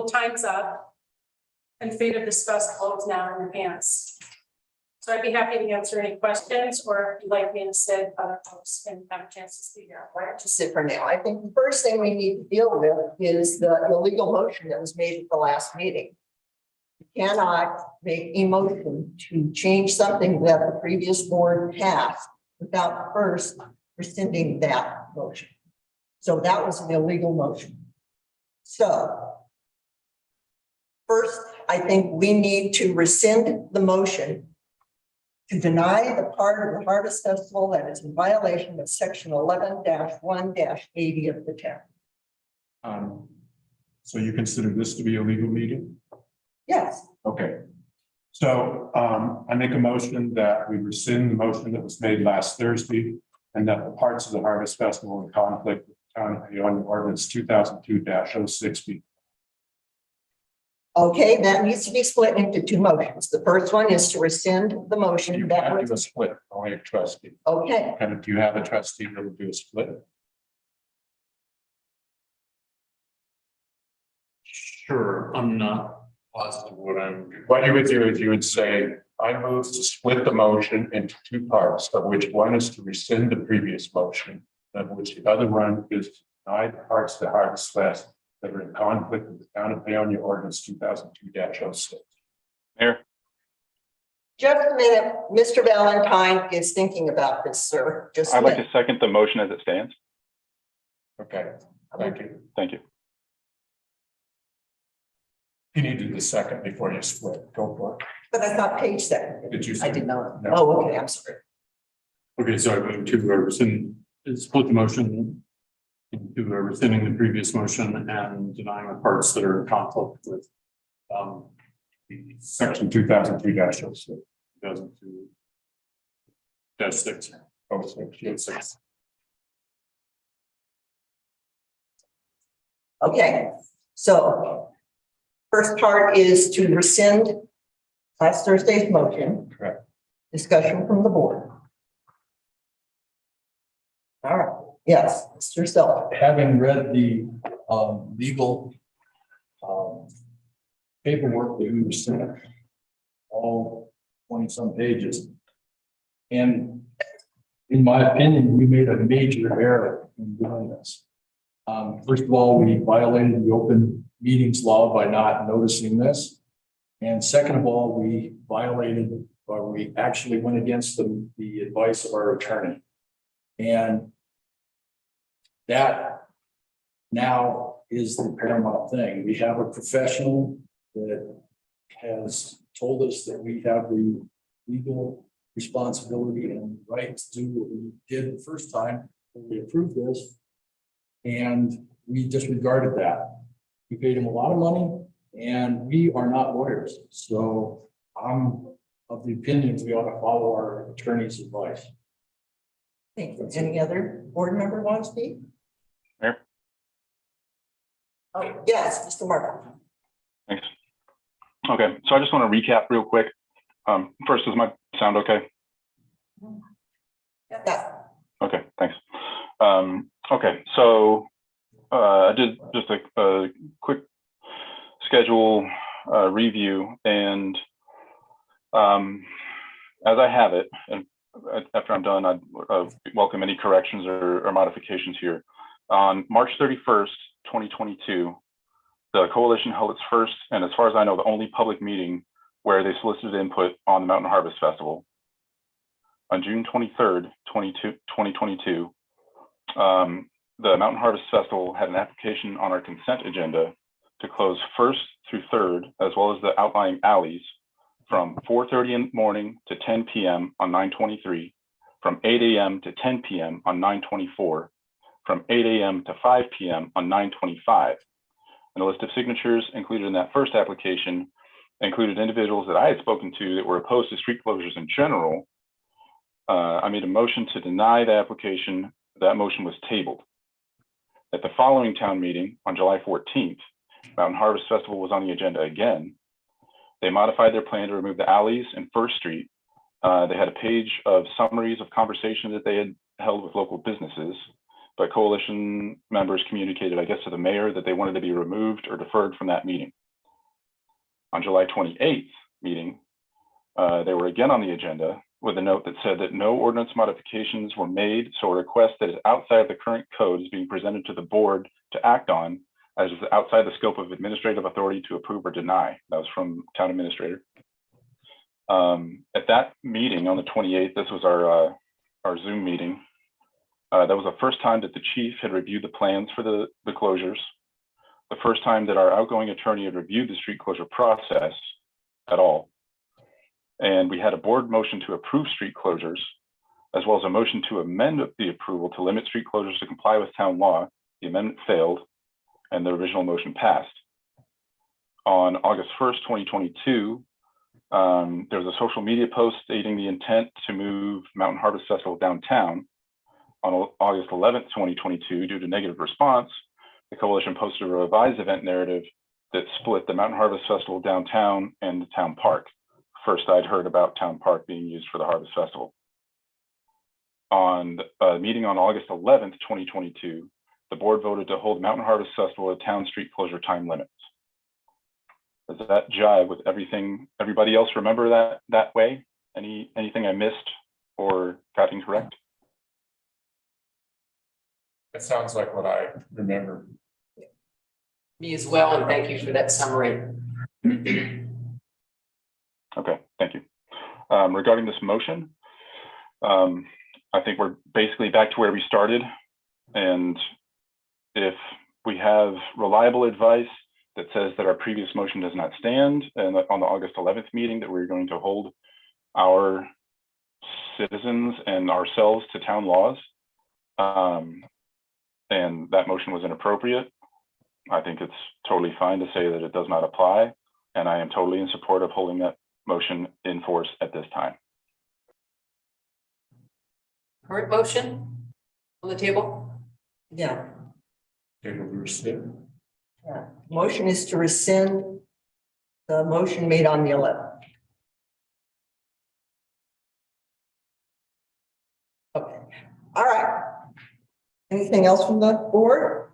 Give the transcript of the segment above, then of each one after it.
time's up and fate of this festival is now in your hands. So I'd be happy to answer any questions, or if you'd like me to sit other folks and have a chance to speak here. Why don't you sit for now? I think the first thing we need to deal with is the illegal motion that was made at the last meeting. You cannot make a motion to change something that the previous board passed without first rescinding that motion. So that was an illegal motion. So first, I think we need to rescind the motion to deny the part of the Harvest Festival that is in violation of section 11-1-80 of the town. So you consider this to be a legal meeting? Yes, Okay. So I make a motion that we rescind the motion that was made last Thursday, and that the parts of the Harvest Festival in conflict with the town of Paonia ordinance 2002-06 be. okay, that needs to be split into two motions. The first one is to rescind the motion You that can't do a was, split, only a trustee. okay, And do you have a trustee that would do a split? Sure, I'm not positive What you would do is you would say, I move to split the motion into two parts, of which one is to rescind the previous motion, of which the other one is to deny the parts of the Harvest Fest that are in conflict with the town of Paonia ordinance 2002-06. Mayor, just a minute. Mr. Valentine is thinking about this, sir. Just a I'd like minute. to second the motion as it stands. Okay, thank you. Thank you. You need to do the second before you split. Go for it. But I thought Paige seconded. Did you? I did not. No. Oh, okay, I'm sorry. Okay, so I move to rescind, split the motion into rescinding the previous motion and denying the parts that are in conflict with The section 2002-06. 2002-6. 06. Okay, so first part is to rescind last Thursday's motion. Correct. Discussion from the board. All right, yes, Mr. Silver. Having read the legal paperwork that we were sent, all 20-some pages. And in my opinion, we made a major error in doing this. First of all, we violated the open meetings law by not noticing this. And second of all, we violated, or we actually went against the advice of our attorney. And that now is the paramount thing. We have a professional that has told us that we have the legal responsibility and right to do what we did the first time when we approved this. And we disregarded that. We paid him a lot of money and we are not lawyers. So I'm of the opinion we ought to follow our attorney's advice. Thank you. Any other board member want to speak? Mayor? Oh, yes, Mr. Martin. Thanks. Okay, so I just want to recap real quick. First, does my sound okay? Yeah. Okay, thanks. Okay, so I did just a quick schedule review, and as I have it, and after I'm done, I'd welcome any corrections or modifications here. On March 31st, 2022, the coalition held its first, and as far as I know, the only public meeting where they solicited input on the Mountain Harvest Festival. On June 23rd, 2022, the Mountain Harvest Festival had an application on our consent agenda to close 1st through 3rd, as well as the outlying alleys, from 4:30 in the morning to 10 p.m. on 9/23, from 8 a.m. to 10 p.m. on 9/24, from 8 a.m. to 5 p.m. on 9/25. And the list of signatures included in that first application included individuals that I had spoken to that were opposed to street closures in general. I made a motion to deny the application. That motion was tabled. At the following town meeting on July 14th, Mountain Harvest Festival was on the agenda again. They modified their plan to remove the alleys and First Street. They had a page of summaries of conversations that they had held with local businesses. but coalition members communicated, I guess, to the mayor that they wanted to be removed or deferred from that meeting. On July 28th meeting, they were again on the agenda with a note that said that no ordinance modifications were made, so a request that is outside of the current code is being presented to the board to act on, as is outside the scope of administrative authority to approve or deny. That was from town administrator. At that meeting on the 28th, this was our Zoom meeting. That was the first time that the chief had reviewed the plans for the closures. The first time that our outgoing attorney had reviewed the street closure process at all. And we had a board motion to approve street closures, as well as a motion to amend the approval to limit street closures to comply with town law. The amendment failed and the original motion passed. On August 1st, 2022, there was a social media post stating the intent to move Mountain Harvest Festival downtown. On August 11th, 2022, due to negative response, the coalition posted a revised event narrative that split the Mountain Harvest Festival downtown and the town park. First, I'd heard about town park being used for the Harvest Festival. On a meeting on August 11th, 2022, the board voted to hold Mountain Harvest Festival at town street closure time limits. Does that jive with everything? Everybody else remember that way? Anything I missed or got incorrect? That sounds like what I remember. Me as well, and thank you for that summary. Okay, thank you. Regarding this motion, I think we're basically back to where we started. And if we have reliable advice that says that our previous motion does not stand, and on the August 11th meeting that we're going to hold our citizens and ourselves to town laws, and that motion was inappropriate, I think it's totally fine to say that it does not apply. And I am totally in support of holding that motion in force at this time. Current motion on the table? Yeah, Table to rescind. yeah. Motion is to rescind the motion made on the 11th. Okay, all right. Anything else from the board?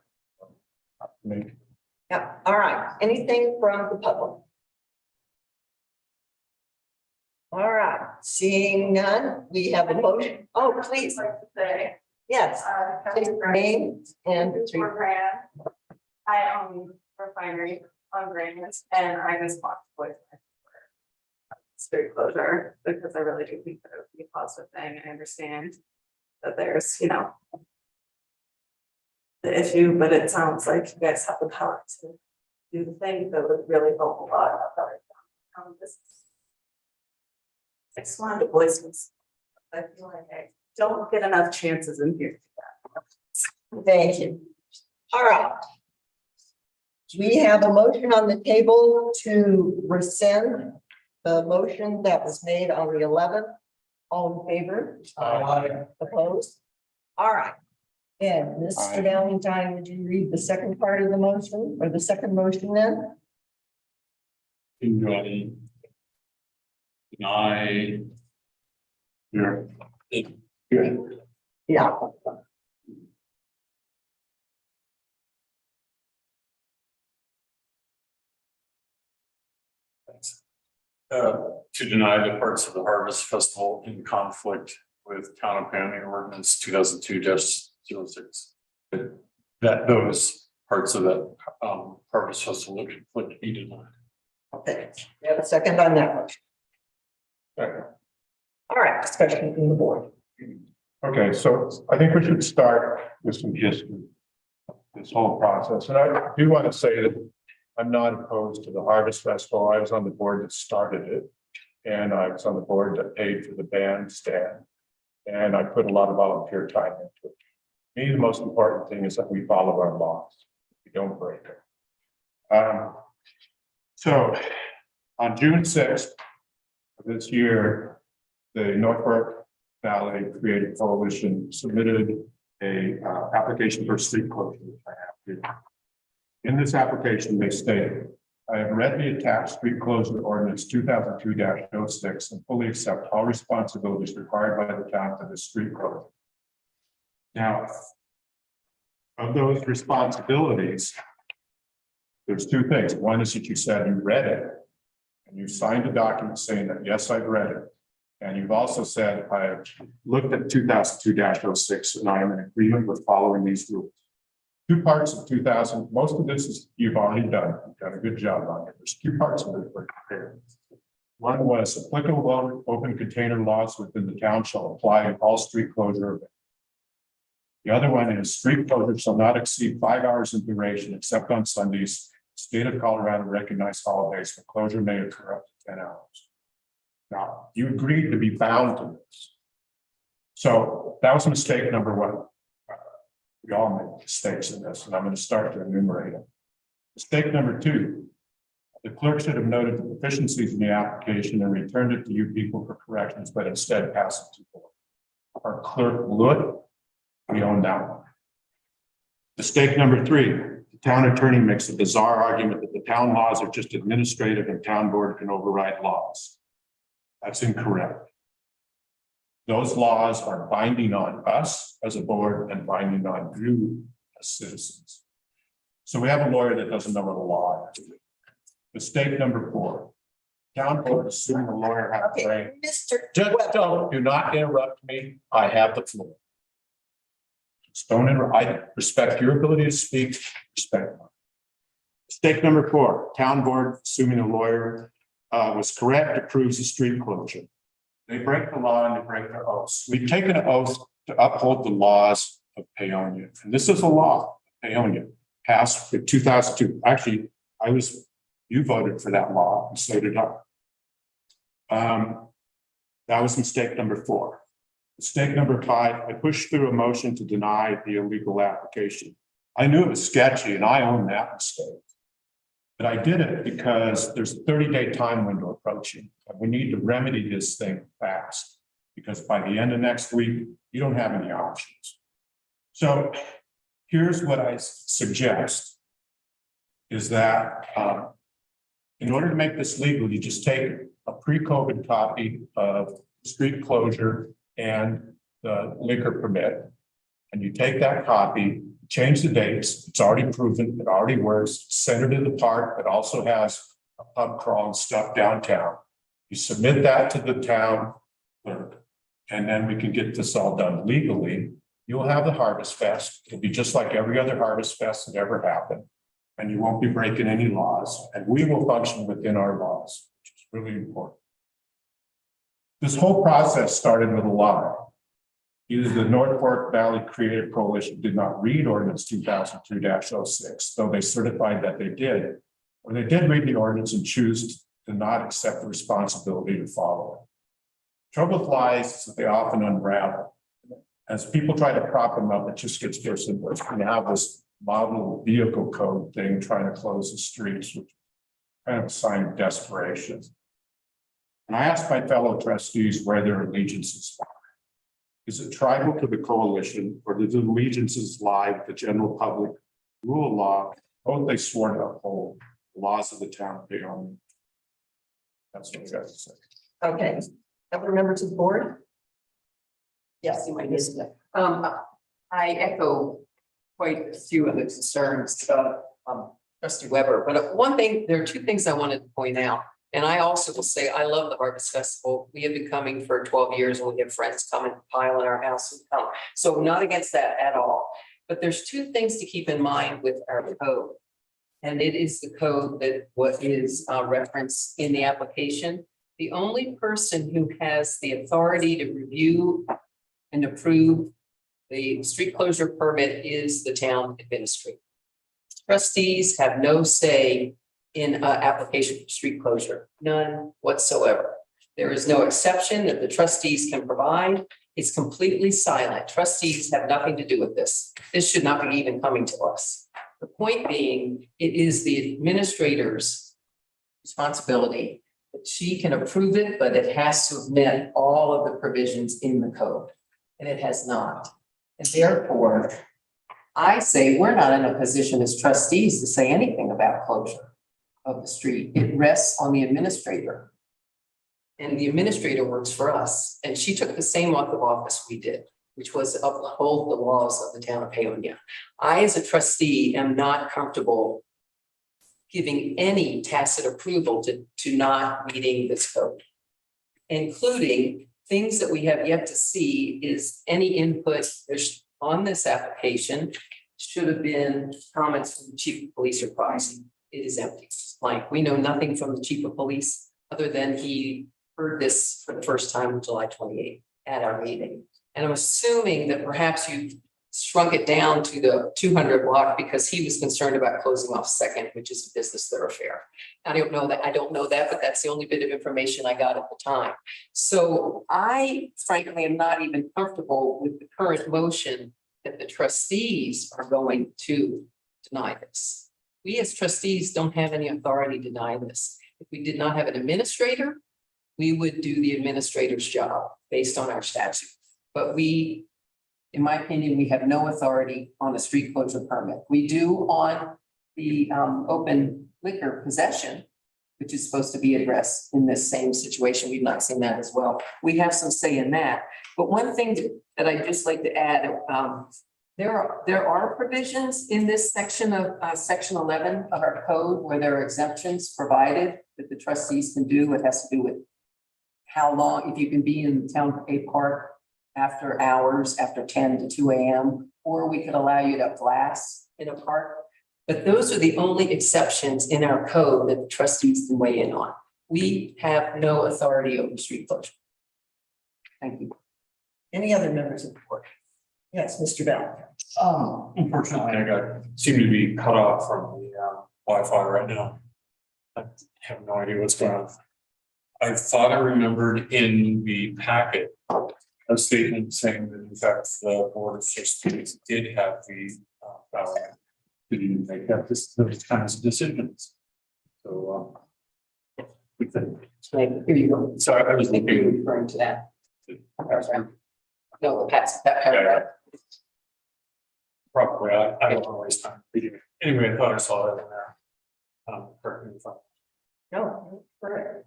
Me. Yeah, all right. Anything from the public? All right, seeing none, we have a motion. Oh, please. Yes. State your name and I own refinery on Grandness, and I just want to voice my support for street closure because I really do think that it would be a positive thing. I understand that there's, the issue, but it sounds like you guys have the power to do the thing that would really help a lot of our business. I just wanted to voice this. I feel like I don't get enough chances in here. thank you. All right. We have a motion on the table to rescind the motion that was made on the 11th. All in favor? Opposed? All right. And Aye. Mr. Valentine, would you read the second part of the motion or the second motion then? Do I deny? Here. Yeah. To deny the parts of the Harvest Festival in conflict with Town of Pawnee Ordinance 2002-06. That those parts of that Harvest Festival would be denied. Okay, we have a second on that motion. Okay. All right, discussion from the board. Okay, so I think we should start with some history of this whole process. And I do want to say that I'm not opposed to the Harvest Festival. I was on the board that started it. And I was on the board that paid for the bandstand. And I put a lot of volunteer time into it. To me, the most important thing is that we follow our laws. We don't break them. So on June 6th of this year, the Norfolk Valley Creative Coalition submitted a application for street closure, which I have here. In this application, they stated, I have read the attached street closure ordinance 2002-06 and fully accept all responsibilities required by the town for the street closure. Now, of those responsibilities, there's two things. One is that you said you read it and you signed a document saying that, yes, I've read it. And you've also said, I've looked at 2002-06 and I am in agreement with following these rules. Two parts of 2000, most of this is you've already done. You've done a good job on it. There's two parts of it we're comparing. One was applicable open container laws within the town shall apply in all street closure events. The other one is street closure shall not exceed 5 hours in duration except on Sundays. State of Colorado recognized holidays for closure may occur up to 10 hours. Now, you agreed to be bound to this. So that was mistake number one. We all make mistakes in this, and I'm going to start to enumerate them. Mistake number two, the clerk should have noted the deficiencies in the application and returned it to you people for corrections, but instead passed it to the board. Our clerk blew it. We own that one. Mistake number three, the town attorney makes a bizarre argument that the town laws are just administrative and town board can override laws. That's incorrect. Those laws are binding on us as a board and binding on you as citizens. So we have a lawyer that doesn't know what the law is. Mistake number four, town board assuming the lawyer has to say, Okay, Mr. just Webb, do not interrupt me. I have the floor. Just don't interrupt. I respect your ability to speak, respect mine. Mistake number four, town board assuming the lawyer was correct, approves the street closure. They break the law and they break their oaths. We've taken an oath to uphold the laws of Paonia. And this is a law, Paonia, passed in 2002. Actually, you voted for that law and so did I. That was mistake number four. Mistake number five, I pushed through a motion to deny the illegal application. I knew it was sketchy and I own that mistake. But I did it because there's a 30-day time window approaching. And we need to remedy this thing fast because by the end of next week, you don't have any options. So here's what I suggest is that in order to make this legal, you just take a pre-COVID copy of street closure and the liquor permit, and you take that copy, change the dates. It's already proven, it already works. Send it to the park. It also has a pub crawl and stuff downtown. You submit that to the town clerk, and then we can get this all done legally. You'll have the Harvest Fest. It'll be just like every other Harvest Fest that ever happened. And you won't be breaking any laws, and we will function within our laws, which is really important. This whole process started with a lie. Either the North Fork Valley Creative Coalition did not read ordinance 2002-06, though they certified that they did, or they did read the ordinance and choose to not accept the responsibility to follow it. Trouble with lies is that they often unravel. As people try to prop them up, it just gets worse and worse. We have this model vehicle code thing trying to close the streets, which is kind of a sign of desperation. And I asked my fellow trustees where their allegiances lie. Is it tribal to the coalition, or do the allegiances lie with the general public rule of law? Both they swore to uphold the laws of the town of Paonia. That's what I got to say. okay, other members of the board? Yes, You might miss that. I echo quite a few of the concerns of trustee Weber, but there are two things I wanted to point out. And I also will say, I love the Harvest Festival. We have been coming for 12 years and we have friends come and pile in our house and come. So not against that at all. But there's two things to keep in mind with our code. And it is the code that what is referenced in the application. The only person who has the authority to review and approve the street closure permit is the town administrator. Trustees have no say in application for street closure, none whatsoever. There is no exception that the trustees can provide. It's completely silent. Trustees have nothing to do with this. This should not be even coming to us. The point being, it is the administrator's responsibility that she can approve it, but it has to have met all of the provisions in the code, and it has not. And therefore, I say we're not in a position as trustees to say anything about closure of the street. It rests on the administrator. And the administrator works for us. And she took the same oath of office we did. which was to uphold the laws of the town of Paonia. I, as a trustee, am not comfortable giving any tacit approval to not meeting this code, including things that we have yet to see is any input on this application should have been comments from the chief of police or privacy. It is empty. Like, we know nothing from the chief of police other than he heard this for the first time on July 28th at our meeting. And I'm assuming that perhaps you shrunk it down to the 200 block because he was concerned about closing off Second, which is a business thoroughfare. I don't know that, but that's the only bit of information I got at the time. So I frankly am not even comfortable with the current motion that the trustees are going to deny this. We as trustees don't have any authority to deny this. If we did not have an administrator, we would do the administrator's job based on our statute. But we, in my opinion, we have no authority on a street closure permit. We do on the open liquor possession, which is supposed to be addressed in this same situation. We've not seen that as well. We have some say in that. But one thing that I'd just like to add, there are provisions in this section of section 11 of our code where there are exemptions provided that the trustees can do. It has to do with how long, if you can be in the town a park after hours, after 10 to 2 a.m., or we could allow you to glass in a park. But those are the only exceptions in our code that the trustees can weigh in on. We have no authority over street closure. Thank you. Any other members of the board? Yes, Mr. Bell. Unfortunately, I seem to be cut off from the Wi-Fi right now. I have no idea what's going on. I thought I remembered in the packet a statement saying that in fact the board of trustees did have the power to make those kinds of decisions. So we can. Here you go. So I was I think you're looking. referring to that paragraph. No, that's that paragraph. Probably, I don't want to waste time reading it. Anyway, I thought I saw that in there. Correct me if I'm. No, correct.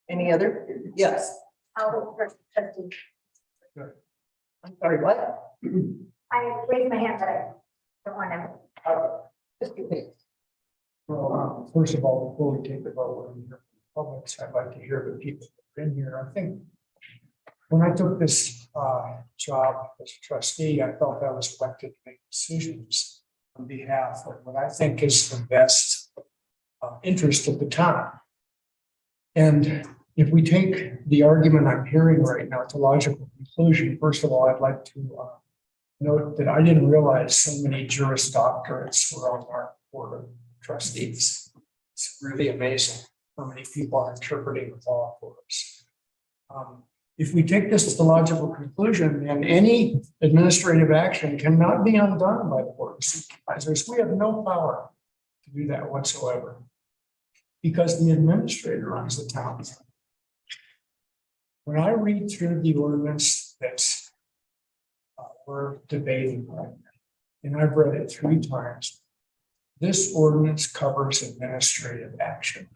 Any other? Yes. I'll trustee. I'm sorry, what? I raised my hand, but I don't want to. Mr. Hicks. Well, first of all, before we take the vote on the public, I'd like to hear the people that have been here. I think when I took this job as a trustee, I felt I was elected to make decisions on behalf of what I think is the best interest of the town. And if we take the argument I'm hearing right now to logical conclusion, first of all, I'd like to note that I didn't realize so many Juris Doctorates were on our board of trustees. It's really amazing how many people are interpreting the law for us. If we take this to the logical conclusion, then any administrative action cannot be undone by the board of supervisors. We have no power to do that whatsoever because the administrator runs the town. When I read through the ordinance that's we're debating right now, and I've read it 3 times, this ordinance covers administrative action.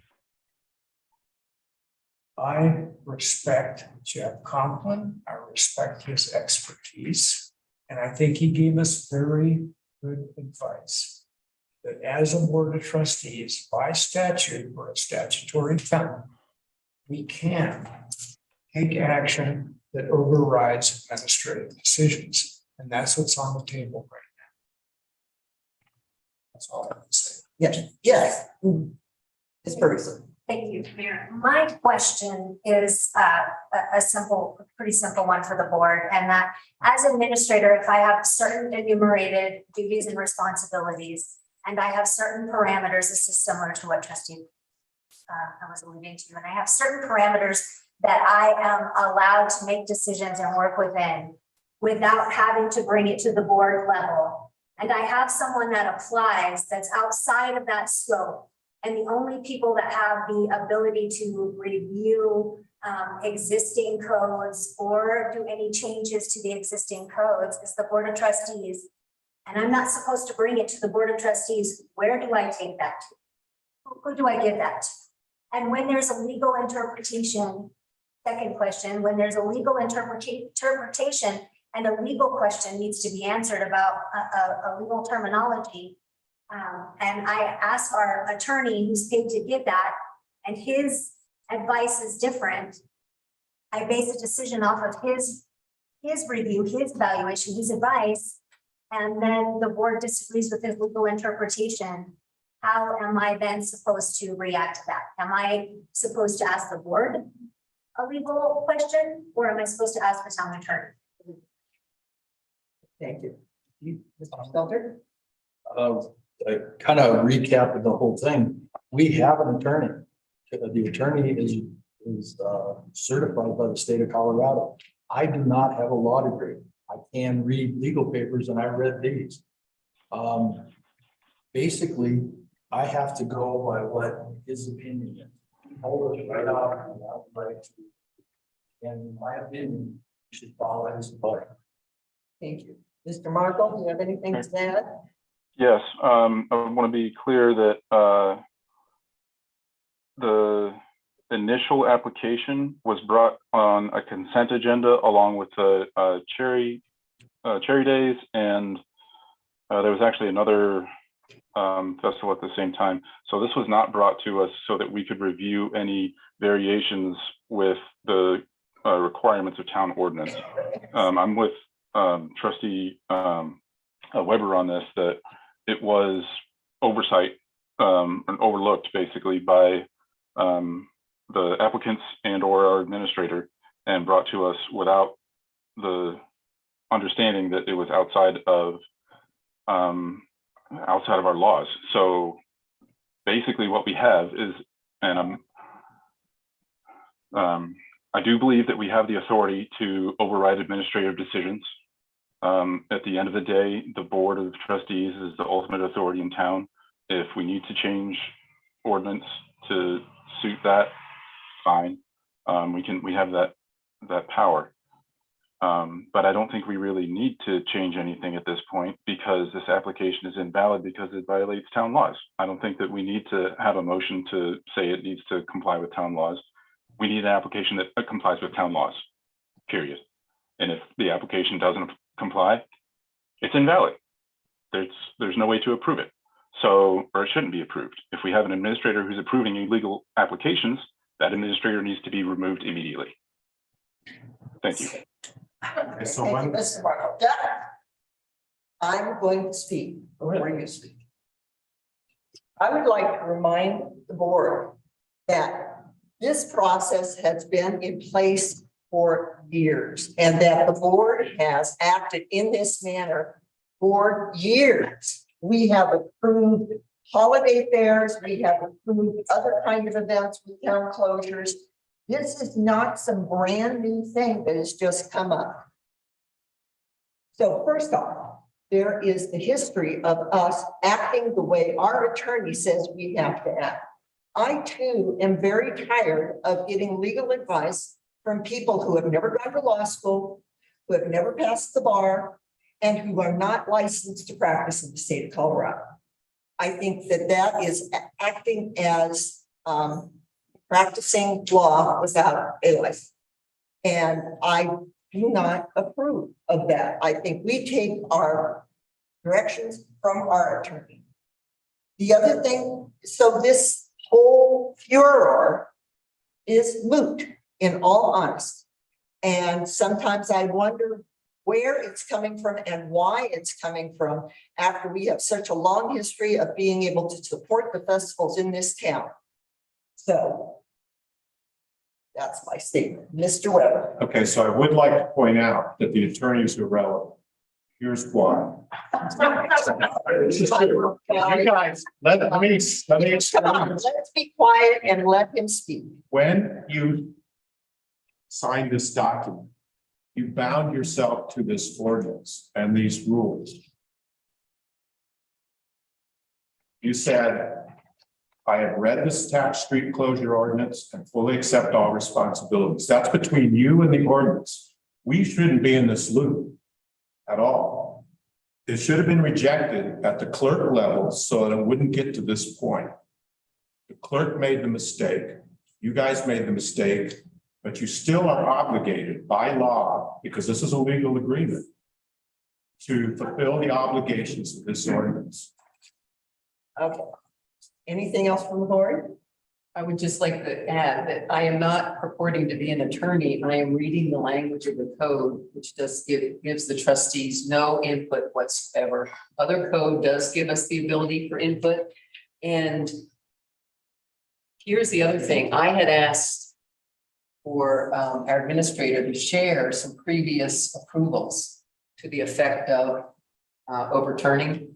I respect Jeff Conklin. I respect his expertise. And I think he gave us very good advice that as a board of trustees, by statute or a statutory town, we can take action that overrides administrative decisions. And that's what's on the table right now. That's all I have to say. Yes, yes. Ms. Ferguson. Thank you, Mayor. My question is a pretty simple one for the board, and that as administrator, if I have certain enumerated duties and responsibilities, and I have certain parameters, this is similar to what trustee I was alluding to, and I have certain parameters that I am allowed to make decisions and work within without having to bring it to the board level. And I have someone that applies that's outside of that scope. And the only people that have the ability to review existing codes or do any changes to the existing codes is the board of trustees. And I'm not supposed to bring it to the board of trustees. Where do I take that to? Who do I give that to? And when there's a legal interpretation second question, when there's a legal interpretation and a legal question needs to be answered about a legal terminology. And I ask our attorney who's paid to give that, and his advice is different. I base a decision off of his review, his evaluation, his advice, and then the board disagrees with his legal interpretation. How am I then supposed to react to that? Am I supposed to ask the board a legal question, or am I supposed to ask the town attorney? Thank you. Mr. Stelter? Kind of recap the whole thing. We have an attorney. The attorney is certified by the state of Colorado. I do not have a law degree. I can read legal papers, and I read these. Basically, I have to go by what his opinion is. He told us right out, and I would like to, and in my opinion, we should follow his advice. Thank you. Mr. Markle, do you have anything to add? Yes, I want to be clear that the initial application was brought on a consent agenda along with the cherry days, and there was actually another festival at the same time. So this was not brought to us so that we could review any variations with the requirements of town ordinance. I'm with trustee Weber on this, that it was oversight and overlooked basically by the applicants and or our administrator, and brought to us without the understanding that it was outside of our laws. So basically what we have is, and I do believe that we have the authority to override administrative decisions. At the end of the day, the board of trustees is the ultimate authority in town. If we need to change ordinance to suit that, fine. We have that power. But I don't think we really need to change anything at this point, because this application is invalid because it violates town laws. I don't think that we need to have a motion to say it needs to comply with town laws. We need an application that complies with town laws, period. And if the application doesn't comply, it's invalid. There's no way to approve it. So, or it shouldn't be approved. If we have an administrator who's approving illegal applications, that administrator needs to be removed immediately. Thank you. Okay, so Thank you, when, Mr. Markle. Yeah. I'm going to speak before you speak. I would like to remind the board that this process has been in place for years, and that the board has acted in this manner for years. We have approved holiday fairs, we have approved other kind of events with town closures. This is not some brand new thing that has just come up. So first off, there is the history of us acting the way our attorney says we have to act. I too am very tired of getting legal advice from people who have never gone to law school, who have never passed the bar, and who are not licensed to practice in the state of Colorado. I think that is acting as practicing law without a license. And I do not approve of that. I think we take our directions from our attorney. The other thing, so this whole furor is moot, in all honesty. And sometimes I wonder where it's coming from and why it's coming from after we have such a long history of being able to support the festivals in this town. So that's my statement. Mr. Weber. okay, so I would like to point out that the attorney is irrelevant. Here's why. You guys, let me Come on, explain. let's be quiet and let him speak. When you signed this document, you bound yourself to this ordinance and these rules. You said, I have read this tax street closure ordinance and fully accept all responsibilities. That's between you and the ordinance. We shouldn't be in this loop at all. It should have been rejected at the clerk level so that it wouldn't get to this point. The clerk made the mistake. You guys made the mistake but you still are obligated by law, because this is a legal agreement, to fulfill the obligations of this ordinance. Okay. Anything else from the board? I would just like to add that I am not purporting to be an attorney. I am reading the language of the code, which gives the trustees no input whatsoever. Other code does give us the ability for input. And here's the other thing. I had asked for our administrator to share some previous approvals to the effect of overturning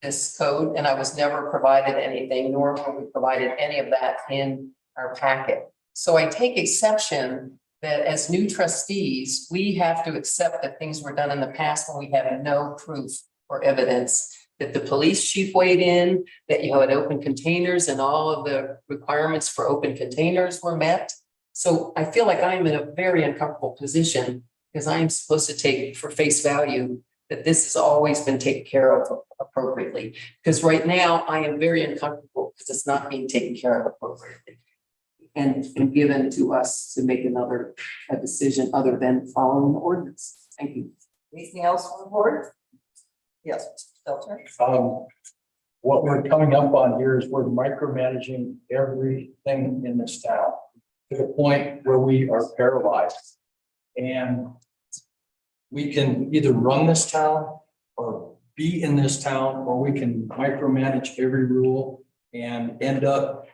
this code, and I was never provided anything, nor were we provided any of that in our packet. So I take exception that as new trustees, we have to accept that things were done in the past when we have no proof or evidence that the police chief weighed in, that you had open containers and all of the requirements for open containers were met. So I feel like I'm in a very uncomfortable position because I'm supposed to take for face value that this has always been taken care of appropriately. Because right now I am very uncomfortable because it's not being taken care of appropriately. And given to us to make another decision other than following the ordinance. Thank you. Anything else from the board? Yes, Mr. Stelter. What we're coming up on here is we're micromanaging everything in this town to the point where we are paralyzed. And we can either run this town or be in this town, or we can micromanage every rule and end up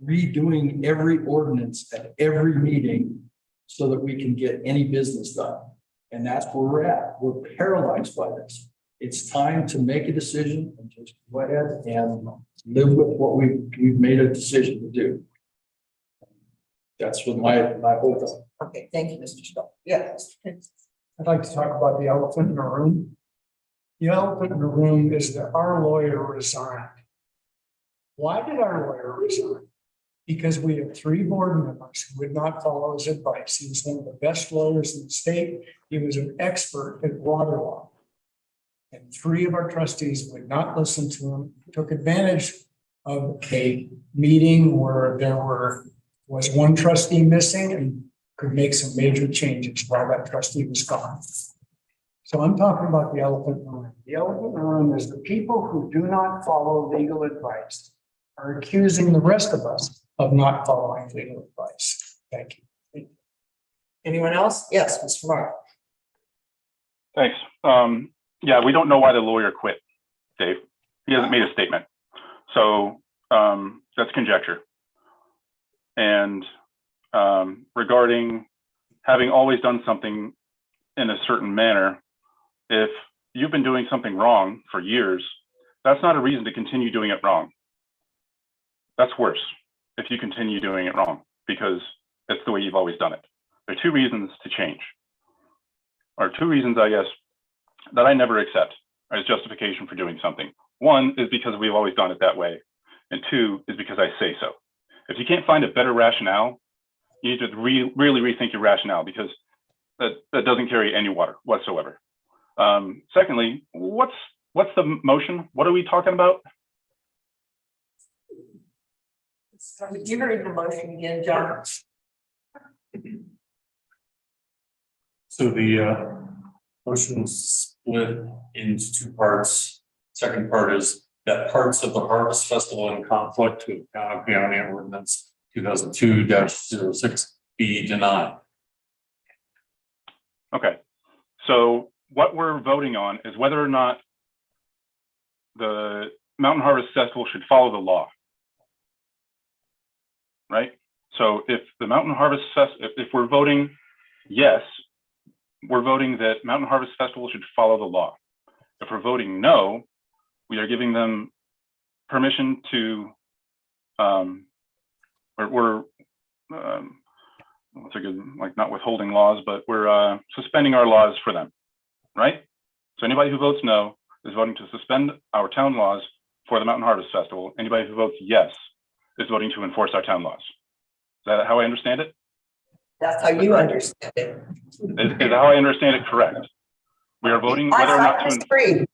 redoing every ordinance at every meeting so that we can get any business done. And that's where we're at. We're paralyzed by this. It's time to make a decision and just go ahead and live with what we've made a decision to do. That's what my whole thing. Okay, thank you, Mr. Stelter. Yes. I'd like to talk about the elephant in the room. The elephant in the room is that our lawyer resigned. Why did our lawyer resign? Because we have 3 board members who would not follow his advice. He was one of the best lawyers in the state. He was an expert at water law. And 3 of our trustees would not listen to him, took advantage of a meeting where there was one trustee missing and could make some major changes while that trustee was gone. So I'm talking about the elephant in the room. The elephant in the room is the people who do not follow legal advice are accusing the rest of us of not following legal advice. Thank you. Anyone else? Yes, Mr. Mark. Thanks. Yeah, we don't know why the lawyer quit, Dave. He hasn't made a statement. So that's conjecture. And regarding having always done something in a certain manner, if you've been doing something wrong for years, that's not a reason to continue doing it wrong. That's worse if you continue doing it wrong because it's the way you've always done it. There are 2 reasons to change, or 2 reasons, I guess, that I never accept as justification for doing something. 1 is because we've always done it that way, and 2 is because I say so. If you can't find a better rationale, you need to really rethink your rationale because that doesn't carry any water whatsoever. Secondly, what's the motion? What are we talking about? Would you read the motion again, John? So the motion is split into 2 parts. Second part is that parts of the Harvest Festival in conflict with Town County Ordinance 2002-06 be denied. Okay, so what we're voting on is whether or not the Mountain Harvest Festival should follow the law. Right? So if the Mountain Harvest if we're voting yes, we're voting that Mountain Harvest Festival should follow the law. If we're voting no, we are giving them permission to, what's a good, like not withholding laws, but we're suspending our laws for them, right? So anybody who votes no is voting to suspend our town laws for the Mountain Harvest Festival. Anybody who votes yes is voting to enforce our town laws. Is that how I understand it? That's how you understand it. Is how I understand it correct? We are voting whether or not I to. disagree.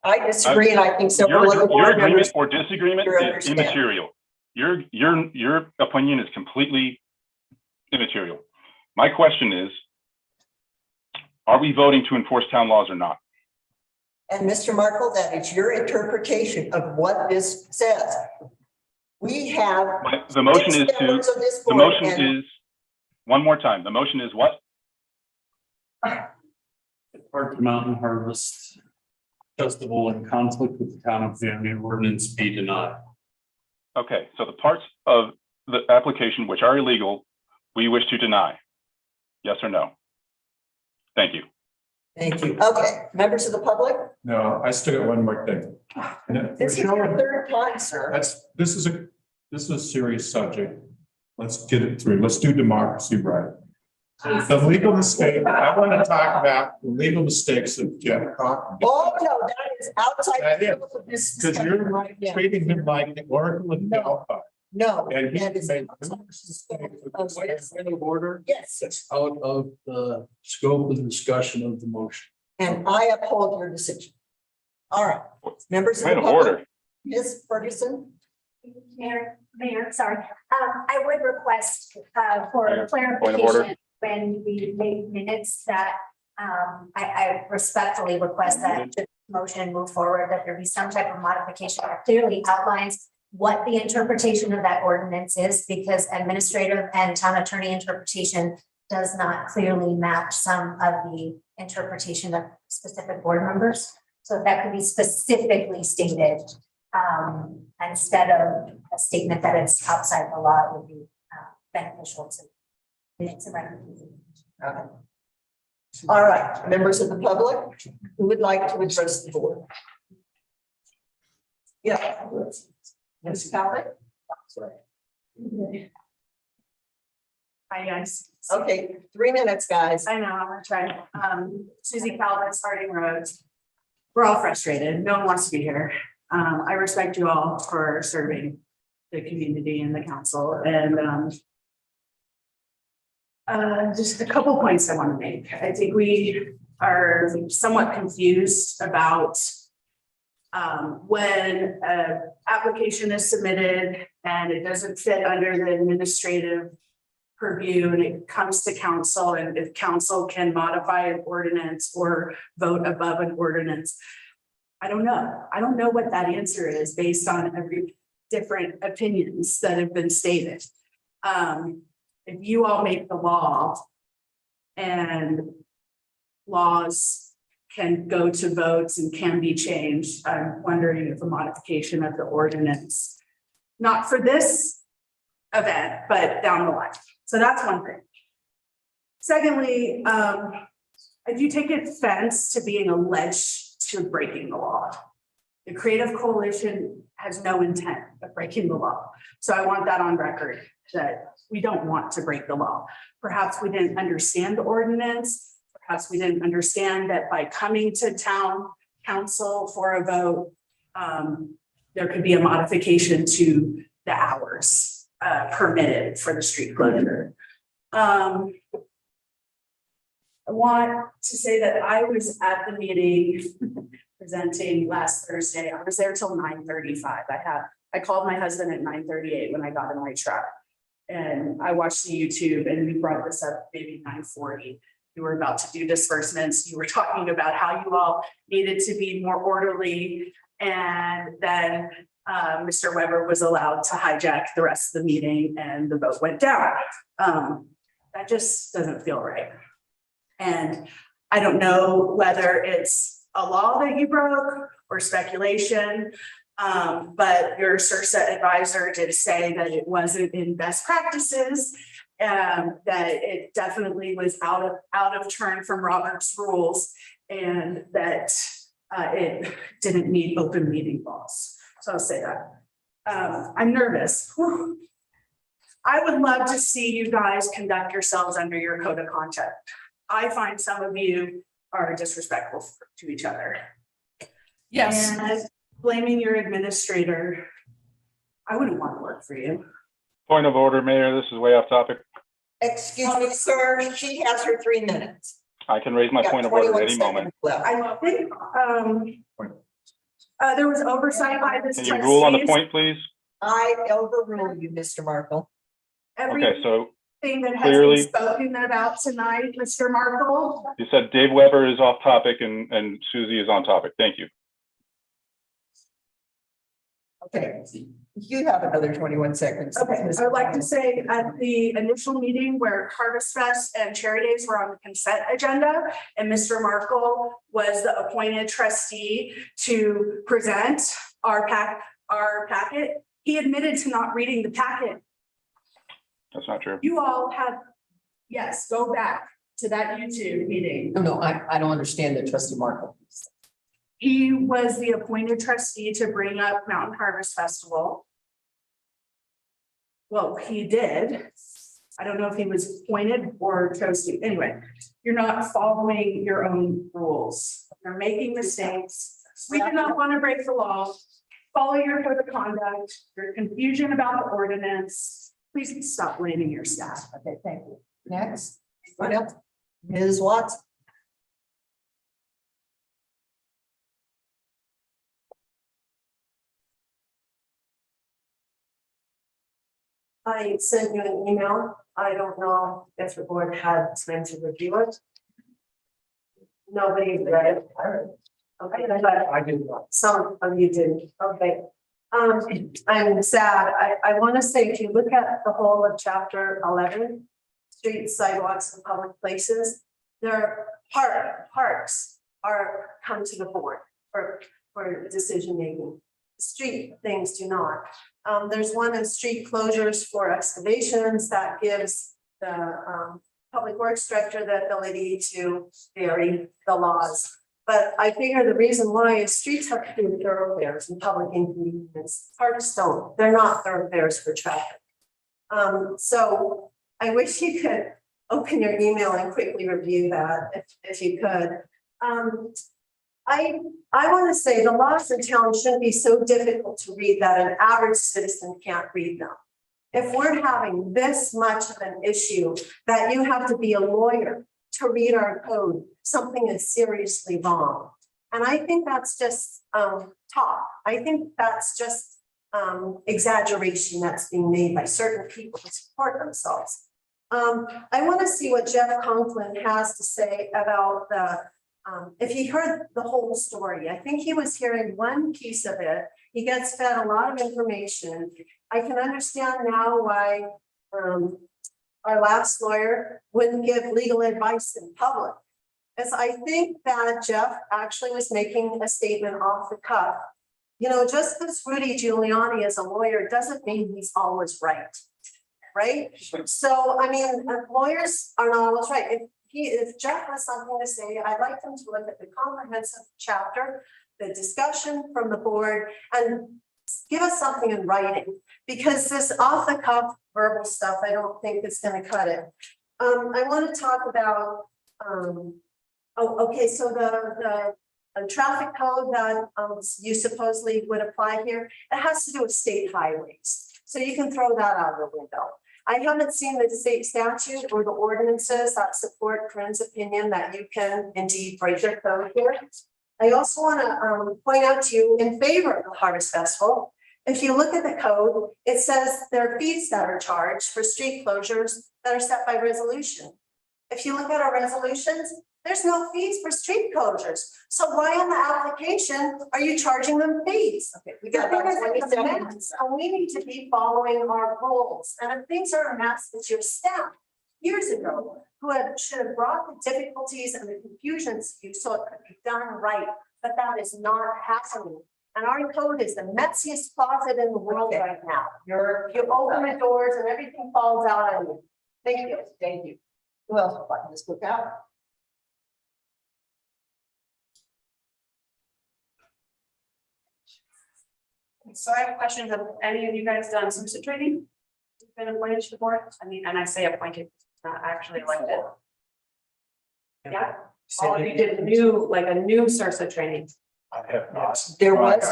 I disagree, and I think several other Your board agreement members. or disagreement is immaterial. Your opinion is completely immaterial. My question is, are we voting to enforce town laws or not? And Mr. Markle, that is your interpretation of what this says. We have. The motion is six to, members of this the board, motion and is, one more time, the motion is what? Park Mountain Harvest Festival in conflict with the town of Faneuil ordinance be denied. Okay, so the parts of the application which are illegal, we wish to deny. Yes or no? Thank you. Thank you. Okay, members of the public, No, I still got one more thing. this is your third time, sir. This is a serious subject. Let's get it through. Let's do democracy right. The legal mistake, I want to talk about the legal mistakes of Jeff Cochran. Oh, no, that is outside That the is, scope of this Because discussion you're right now. treating him like the Oracle of Delphi. No, And he that is made outside the scope of Point this. of order, Yes, it's out of the scope of the discussion of the motion. and I uphold your decision. All right, members of Point the of public, order. Ms. Ferguson. Mayor, sorry. I would request for Mayor, point of order. clarification when we make minutes that I respectfully request that the motion move forward, that there be some type of modification that clearly outlines what the interpretation of that ordinance is, because administrative and town attorney interpretation does not clearly match some of the interpretation of specific board members. So if that could be specifically stated, instead of a statement that it's outside the law, it would be beneficial to recognize. Okay. All right, members of the public who would like to address the board. Yeah. Ms. Calvert? Hi, guys. Okay, 3 minutes, guys. I know, I'm gonna try. Susie Calvin, Harding Road. We're all frustrated. No one wants to be here. I respect you all for serving the community and the council, and just a couple points I want to make. I think we are somewhat confused about when an application is submitted and it doesn't fit under the administrative purview and it comes to council, and if council can modify an ordinance or vote above an ordinance. I don't know. I don't know what that answer is based on every different opinions that have been stated. If you all make the law and laws can go to votes and can be changed, I'm wondering if a modification of the ordinance, not for this event, but down the line. So that's one thing. Secondly, I do take offense to being alleged to breaking the law. The Creative Coalition has no intent of breaking the law. So I want that on record, that we don't want to break the law. Perhaps we didn't understand the ordinance. Perhaps we didn't understand that by coming to town council for a vote, there could be a modification to the hours permitted for the street closure. I want to say that I was at the meeting presenting last Thursday. I was there till 9:35. I called my husband at 9:38 when I got in my truck. And I watched the YouTube, and we brought this up maybe 9:40. You were about to do disbursements. You were talking about how you all needed to be more orderly. And then Mr. Weber was allowed to hijack the rest of the meeting and the vote went down. That just doesn't feel right. And I don't know whether it's a law that you broke or speculation, but your CRSA advisor did say that it wasn't in best practices, that it definitely was out of turn from Robert's rules, and that it didn't meet open meeting laws. So I'll say that. I'm nervous. Whew. I would love to see you guys conduct yourselves under your code of conduct. I find some of you are disrespectful to each other. Yes. And blaming your administrator, I wouldn't want to work for you. Point of order, Mayor, this is way off topic. Excuse me, sir, she has her 3 minutes. I can raise my Got point of order at 21 any moment. seconds left. I think there was oversight by this. Can you rule on the trustees. point, please? I overrule you, Mr. Markle. Every Okay, so thing that has Clearly. been spoken about tonight, Mr. Markle? You said Dave Weber is off topic and Susie is on topic. Thank you. Okay, you have another 21 seconds. Okay, I'd like to say at the initial meeting where Harvest Fest and Cherry Days were on the consent agenda, and Mr. Markle was the appointed trustee to present our packet, he admitted to not reading the packet. That's not true. You all had, yes, go back to that YouTube meeting. No, I don't understand that, trustee Markle. He was the appointed trustee to bring up Mountain Harvest Festival. Well, he did. I don't know if he was appointed or chose to. Anyway, you're not following your own rules. You're making mistakes. We do not want to break the law. Follow your code of conduct. Your confusion about the ordinance. Please stop blaming your staff. Okay, thank you. Next, what else? Ms. Watts? I sent you an email. I don't know if the board had time to review it. Nobody read it. Okay, but I did not. some of you didn't. Okay. I'm sad. I want to say, if you look at the whole of chapter 11, streets, sidewalks, and public places, their parks are come to the board for decision making. Street things do not. There's one in street closures for excavations that gives the public works director the ability to vary the laws. But I figure the reason why is streets have to do with thoroughfares and public inconvenience. Parks don't. They're not thoroughfares for traffic. So I wish you could open your email and quickly review that if you could. I want to say the laws in town shouldn't be so difficult to read that an average citizen can't read them. If we're having this much of an issue that you have to be a lawyer to read our code, something is seriously wrong. And I think that's just talk. I think that's just exaggeration that's being made by certain people to support themselves. I want to see what Jeff Conklin has to say about the if he heard the whole story. I think he was hearing one piece of it. He gets fed a lot of information. I can understand now why our last lawyer wouldn't give legal advice in public. As I think that Jeff actually was making a statement off the cuff. You know, just because Rudy Giuliani is a lawyer doesn't mean he's always right. Right? So, I mean, lawyers are not always right. If Jeff has something to say, I'd like him to look at the comprehensive chapter, the discussion from the board, and give us something in writing, because this off the cuff verbal stuff, I don't think is going to cut it. I want to talk about, okay, so the traffic code that you supposedly would apply here, it has to do with state highways. So you can throw that out of the window. I haven't seen the state statute or the ordinances that support Corinne's opinion that you can indeed break your code here. I also want to point out to you in favor of the Harvest Festival. If you look at the code, it says there are fees that are charged for street closures that are set by resolution. If you look at our resolutions, there's no fees for street closures. So why in the application are you charging them fees? Okay, we got about 20 seconds. And we need to be following our rules. And if things are a mess, it's your staff years ago who should have brought the difficulties and the confusions to you so it could be done right. But that is not happening. And our code is the messiest closet in the world right now. You open the doors and everything falls out on you. Thank you. Thank you. Who else would like to speak out? So I have questions. Have any of you guys done SUSA training? Been appointed to the board? I mean, and I say appointed, not actually elected. Yeah, all of you did new, like a new SUSA training. I have not. There was.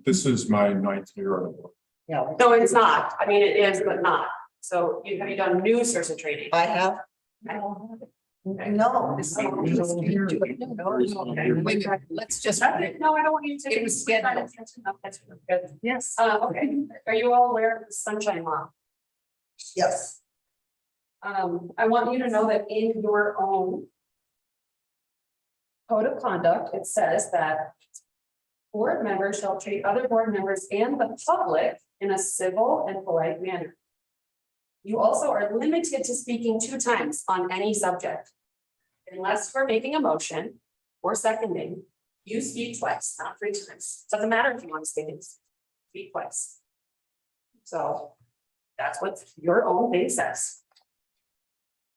This is my 9th year on the board. Yeah, No, it's not. I mean, it is, but not. So have you done new SUSA training? I have. No. Let's just. No, I don't want you to. It was scheduled. Yes. Okay. Are you all aware of the sunshine law? Yes. I want you to know that in your own code of conduct, it says that board members shall treat other board members and the public in a civil and polite manner. You also are limited to speaking 2 times on any subject. Unless we're making a motion or seconding, you speak twice, not 3 times. Doesn't matter if you want to speak twice. So that's what your own thing says.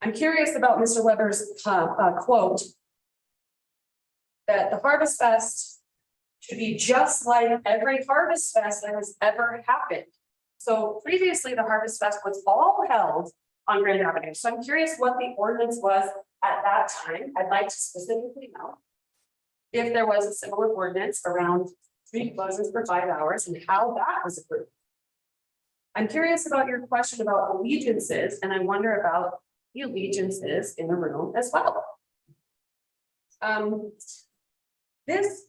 I'm curious about Mr. Weber's quote that the Harvest Fest should be just like every Harvest Fest that has ever happened. So previously, the Harvest Fest was all held on Grand Avenue. So I'm curious what the ordinance was at that time. I'd like to specifically know if there was a similar ordinance around street closures for 5 hours and how that was approved. I'm curious about your question about allegiances, and I wonder about the allegiances in the room as well. This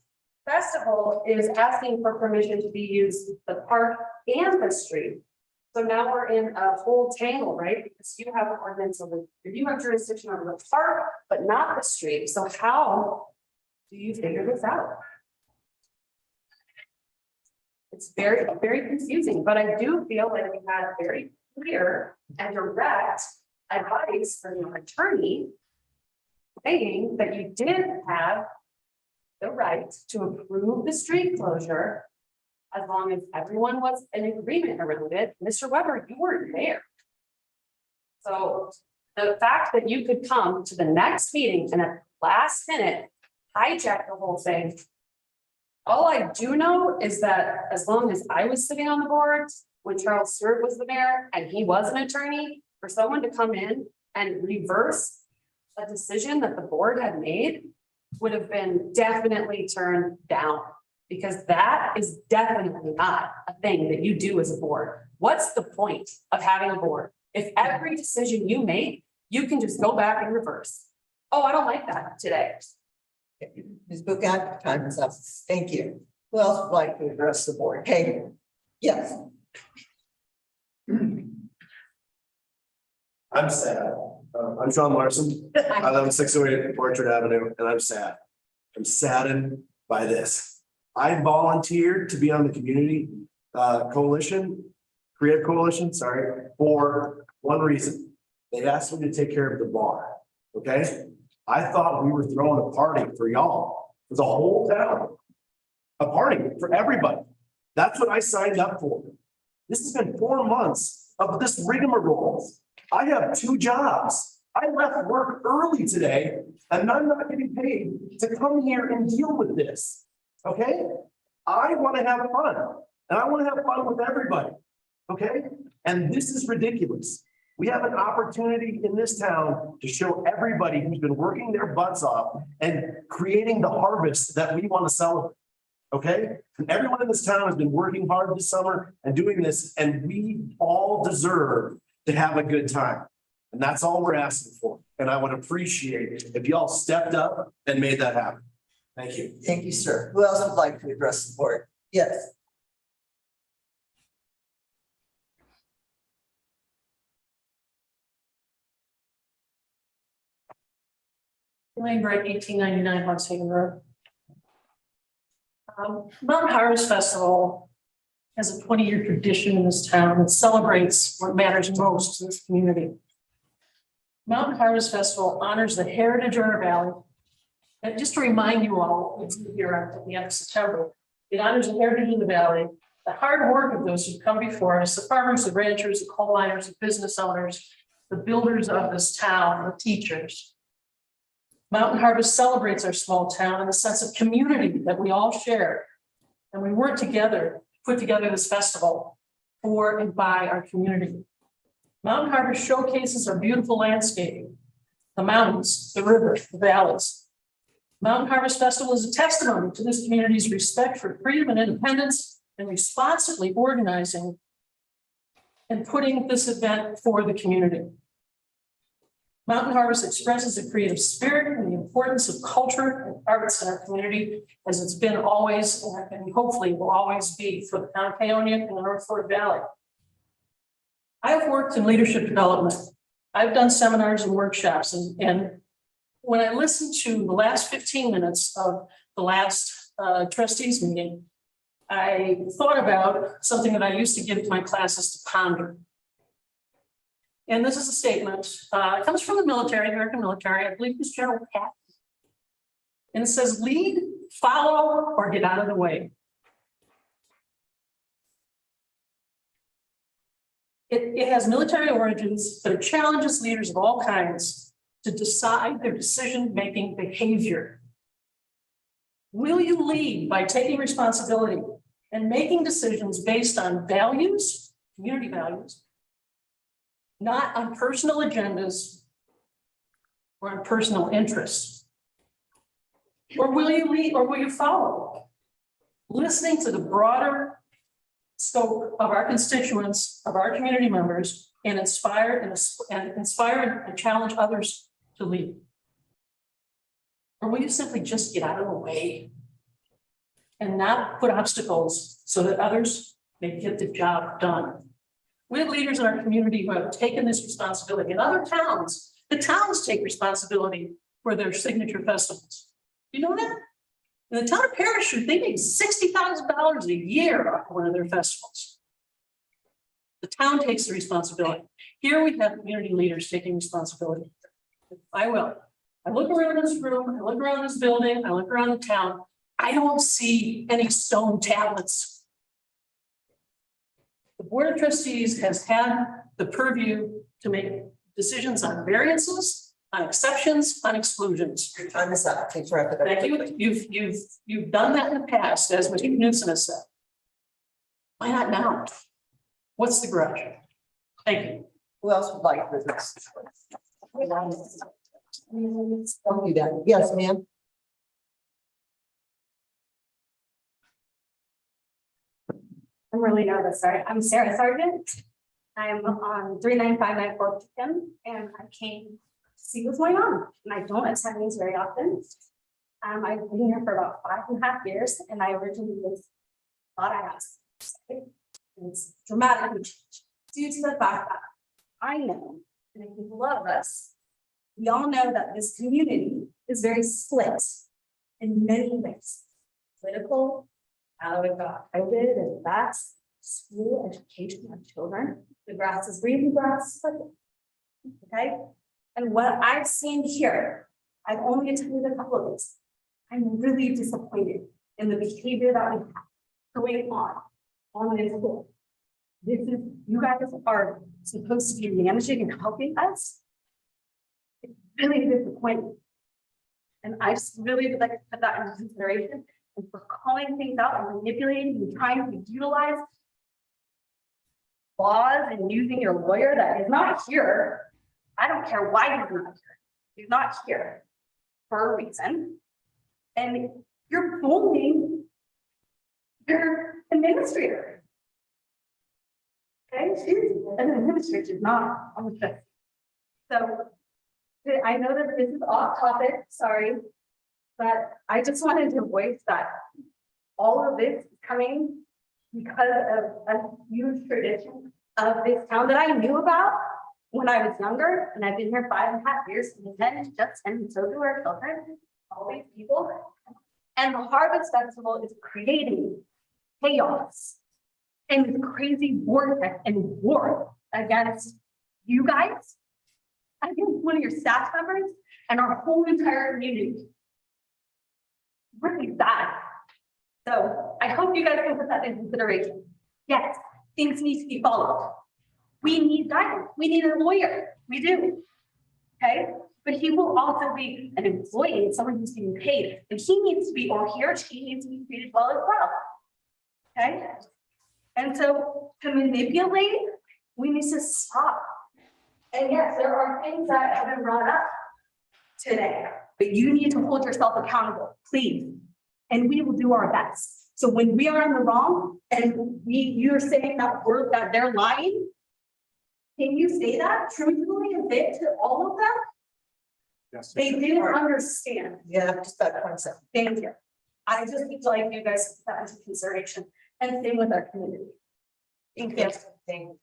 festival is asking for permission to be used the park and the street. So now we're in a whole tangle, right? Because you have an ordinance of you have jurisdiction over the park, but not the street. So how do you figure this out? It's very, very confusing, but I do feel like we had very clear and direct advice from your attorney saying that you did have the right to approve the street closure as long as everyone was in agreement around it. Mr. Weber, you weren't there. So the fact that you could come to the next meeting and at the last minute hijack the whole thing. All I do know is that as long as I was sitting on the board, when Charles Stewart was the mayor and he was an attorney, for someone to come in and reverse a decision that the board had made would have been definitely turned down, because that is definitely not a thing that you do as a board. What's the point of having a board? If every decision you make, you can just go back and reverse. Oh, I don't like that today. Ms. Buchan, time is up. Thank you. Who else would like to address the board? Hey, yes. I'm sad. I'm Sean Larson. I live in 608 Orchard Avenue, and I'm sad. I'm saddened by this. I volunteered to be on the community creative coalition, for one reason. They asked me to take care of the bar. Okay. I thought we were throwing a party for y'all, for the whole town. A party for everybody. That's what I signed up for. This has been 4 months of this rigmarole. I have 2 jobs. I left work early today and I'm not getting paid to come here and deal with this. Okay? I want to have fun and I want to have fun with everybody. Okay? And this is ridiculous. We have an opportunity in this town to show everybody who's been working their butts off and creating the harvest that we want to celebrate. Okay? And everyone in this town has been working hard this summer and doing this, and we all deserve to have a good time. And that's all we're asking for. And I would appreciate it if y'all stepped up and made that happen. Thank you. Thank you, sir. Who else would like to address the board? Yes. Elaine Bright, 1899 Hagen Road. Mountain Harvest Festival has a 20-year tradition in this town that celebrates what matters most to this community. Mountain Harvest Festival honors the heritage of our valley. And just to remind you all, it's here at the end of September, it honors the heritage of the valley, the hard work of those who come before us, the farmers, the ranchers, the coal miners, the business owners, the builders of this town, the teachers. Mountain Harvest celebrates our small town and the sense of community that we all share. And we work together, put together this festival for and by our community. Mountain Harvest showcases our beautiful landscaping, the mountains, the rivers, the valleys. Mountain Harvest Festival is a testimony to this community's respect for freedom and independence and responsibly organizing and putting this event for the community. Mountain Harvest expresses a creative spirit and the importance of culture and arts in our community, as it's been always, and hopefully will always be, for the town of Paonia and the North Fork Valley. I have worked in leadership development I've done seminars and workshops and when I listened to the last 15 minutes of the last trustees meeting, I thought about something that I used to give to my classes to ponder. And this is a statement, it comes from the military, American military, I believe it's General Patton. And it says, lead, follow, or get out of the way. It has military origins, but it challenges leaders of all kinds to decide their decision-making behavior. Will you lead by taking responsibility and making decisions based on values, community values, not on personal agendas or on personal interests? Or will you lead or will you follow? Listening to the broader scope of our constituents, of our community members, and inspire and challenge others to lead? Or will you simply just get out of the way and not put obstacles so that others may get the job done? We have leaders in our community who have taken this responsibility. In other towns, the towns take responsibility for their signature festivals. You know that? In the town of Parachute, they make $60,000 a year off one of their festivals. The town takes the responsibility. Here we have community leaders taking responsibility. I will. I look around this room, I look around this building, I look around the town. I don't see any stone tablets. The Board of Trustees has had the purview to make decisions on variances, on exceptions, on exclusions. Your time is up. Please wrap it up. Thank you. You've done that in the past, as Mr. Knudsen has said. Why not now? What's the grudge? Thank you. Who else would like business? Don't do that. Yes, ma'am. I'm really nervous, sorry. I'm Sarah Sargent. I'm on 39594 Pekin, and I came to see what's going on. And I don't attend these very often. I've been here for about 5.5 years, and I originally thought I asked. It's dramatically changed due to the fact that I know, and I think a lot of us, we all know that this community is very split in many ways. Political, how we've got COVID and that's school education of children. The grass is green, the grass is purple. Okay, and what I've seen here, I've only attended a couple of these. I'm really disappointed in the behavior that we have going on this school. This is, you guys are supposed to be managing and helping us. It's really disappointing. And I just really would like to put that into consideration. And for calling things out and manipulating and trying to utilize laws and using your lawyer that is not here. I don't care why he's not here. He's not here for a reason. And you're bullying your administrator. Okay, she's an administrator, not on the fifth. So I know that this is off topic, sorry. But I just wanted to voice that all of this is coming because of a huge tradition of this town that I knew about when I was younger, and I've been here 5.5 years, and then just, and so do our children, all these people. And the Harvest Festival is creating chaos and this crazy vortex and war against you guys, against one of your staff members, and our whole entire community. Really bad. So I hope you guys can put that in consideration. Yes, things need to be followed. We need guidance. We need a lawyer. We do. Okay, but he will also be an employee, someone who's being paid, and he needs to be, or he or she needs to be treated well as well. Okay, and so to manipulate, we need to stop. And yes, there are things that have been brought up today. But you need to hold yourself accountable, please. And we will do our best. So when we are in the wrong and you're saying that they're lying, can you say that truthfully and say it to all of them? Yes. They didn't understand. Yeah, just that concept. Thank you. I just would like you guys to put that into consideration and same with our community. Thank you. Thank you.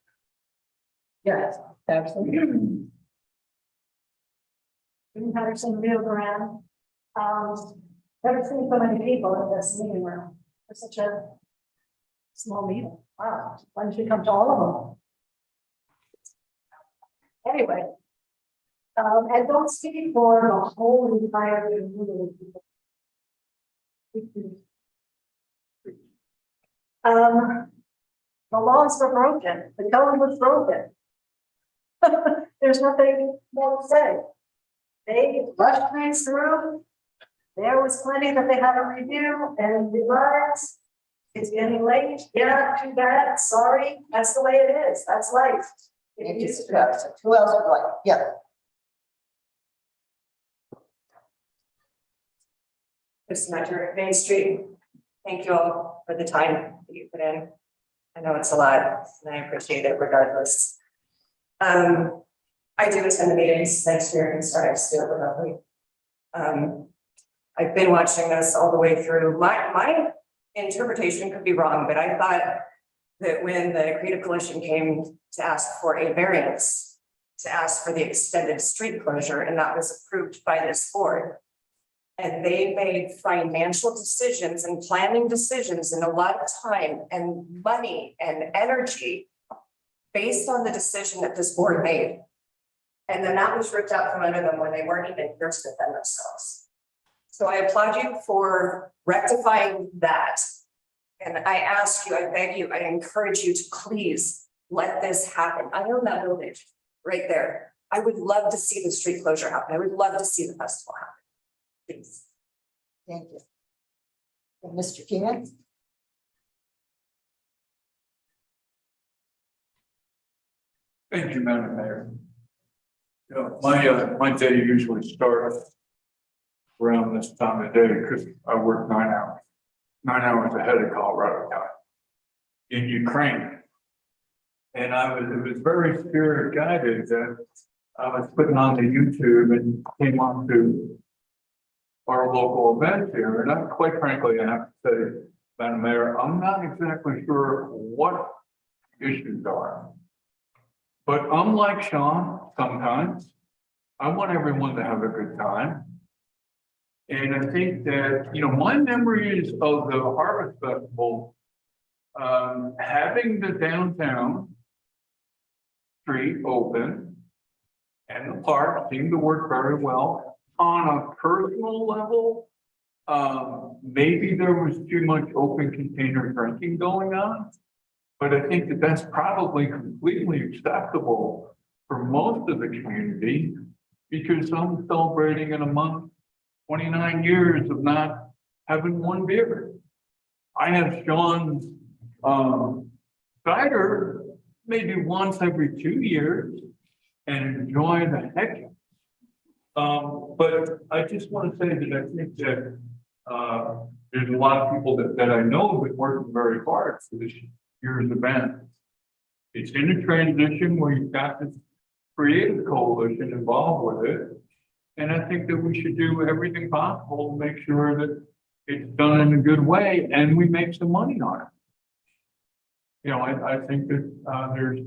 Yes, absolutely. Jim Patterson, Rio Grande. Never seen so many people in this meeting room for such a small meeting. Wow, why don't you come to all of them? Anyway. And don't speak for the whole entire community. The laws were broken, the code was broken. There's nothing more to say. They rushed things through. There was plenty that they had to review and revise. It's getting late, yeah, too bad, sorry, that's the way it is, that's life. It is, who else would like, yeah. Mr. Mentor, Main Street, thank you all for the time that you put in. I know it's a lot and I appreciate it regardless. I do attend the meetings next year and start to do it remotely. I've been watching this all the way through. My interpretation could be wrong, but I thought that when the Creative Coalition came to ask for a variance, to ask for the extended street closure, and that was approved by this board, and they made financial decisions and planning decisions and a lot of time and money and energy based on the decision that this board made. And then that was ripped out from under them when they weren't even here to defend themselves. So I applaud you for rectifying that. And I ask you, I beg you, I encourage you to please let this happen. I own that building right there. I would love to see the street closure happen. I would love to see the festival happen. Please. Thank you. And Mr. King? Thank you, Madam Mayor. You know, my day usually starts around this time of day because I work 9 hours ahead of Colorado time in Ukraine. And it was very spirit guided that I was putting on the YouTube and came on to our local event here. And I, quite frankly, I have to say, Madam Mayor, I'm not exactly sure what issues are. But unlike Sean, sometimes I want everyone to have a good time. And I think that, you know, my memories of the Harvest Festival, having the downtown street open and the park seemed to work very well. On a personal level, maybe there was too much open container drinking going on. But I think that that's probably completely acceptable for most of the community because I'm celebrating in a month 29 years of not having one beer. I have Sean's cider maybe once every 2 years and enjoy the heck. But I just want to say that I think that there's a lot of people that I know have been working very hard for this year's event. It's in a transition where you've got this creative coalition involved with it. And I think that we should do everything possible to make sure that it's done in a good way and we make some money on it. You know, I think that there's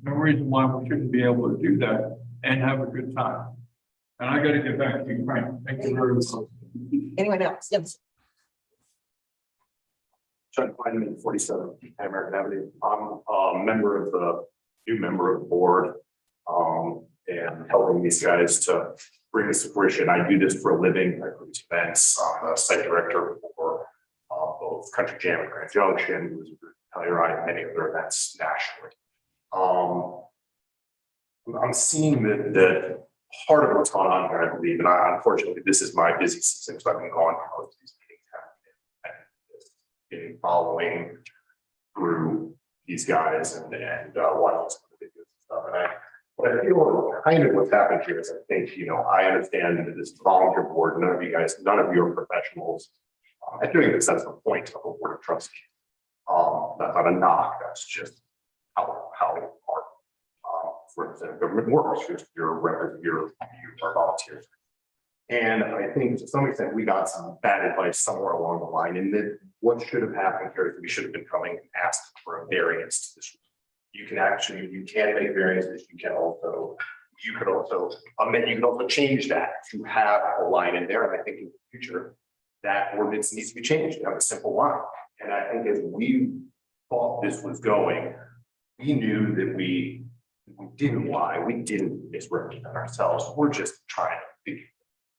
no reason why we shouldn't be able to do that and have a good time. And I got to get back to you, Frank. Thank you very much. Anyone else? Yes. Chuck Kleinman, 47 American Avenue. I'm a member of the new member of the board and helping these guys to bring this to fruition. I do this for a living. I produce events. I'm a site director for both Country Jam and Grand Junction, who's Telluride, and many other events nationally. I'm seeing that part of what's going on here, I believe, and unfortunately, this is my busy season, so I've been going to most of these meetings and following through these guys and watching some of the videos and stuff. And what I feel kind of what's happened here is I think, you know, I understand that this volunteer board, none of you are professionals. I do think that's the point of a board of trustees. That's not a knock, that's just how our representative government works. You are volunteers. And I think to some extent we got some bad advice somewhere along the line, and that what should have happened here is we should have been coming and asking for a variance to this. You can make variances, you can also you could also amend, you can also change that to have a line in there, and I think in the future. That ordinance needs to be changed, to have a simple line, and I think as we thought this was going, we knew that we didn't lie, we didn't misrepresent ourselves, we're just trying to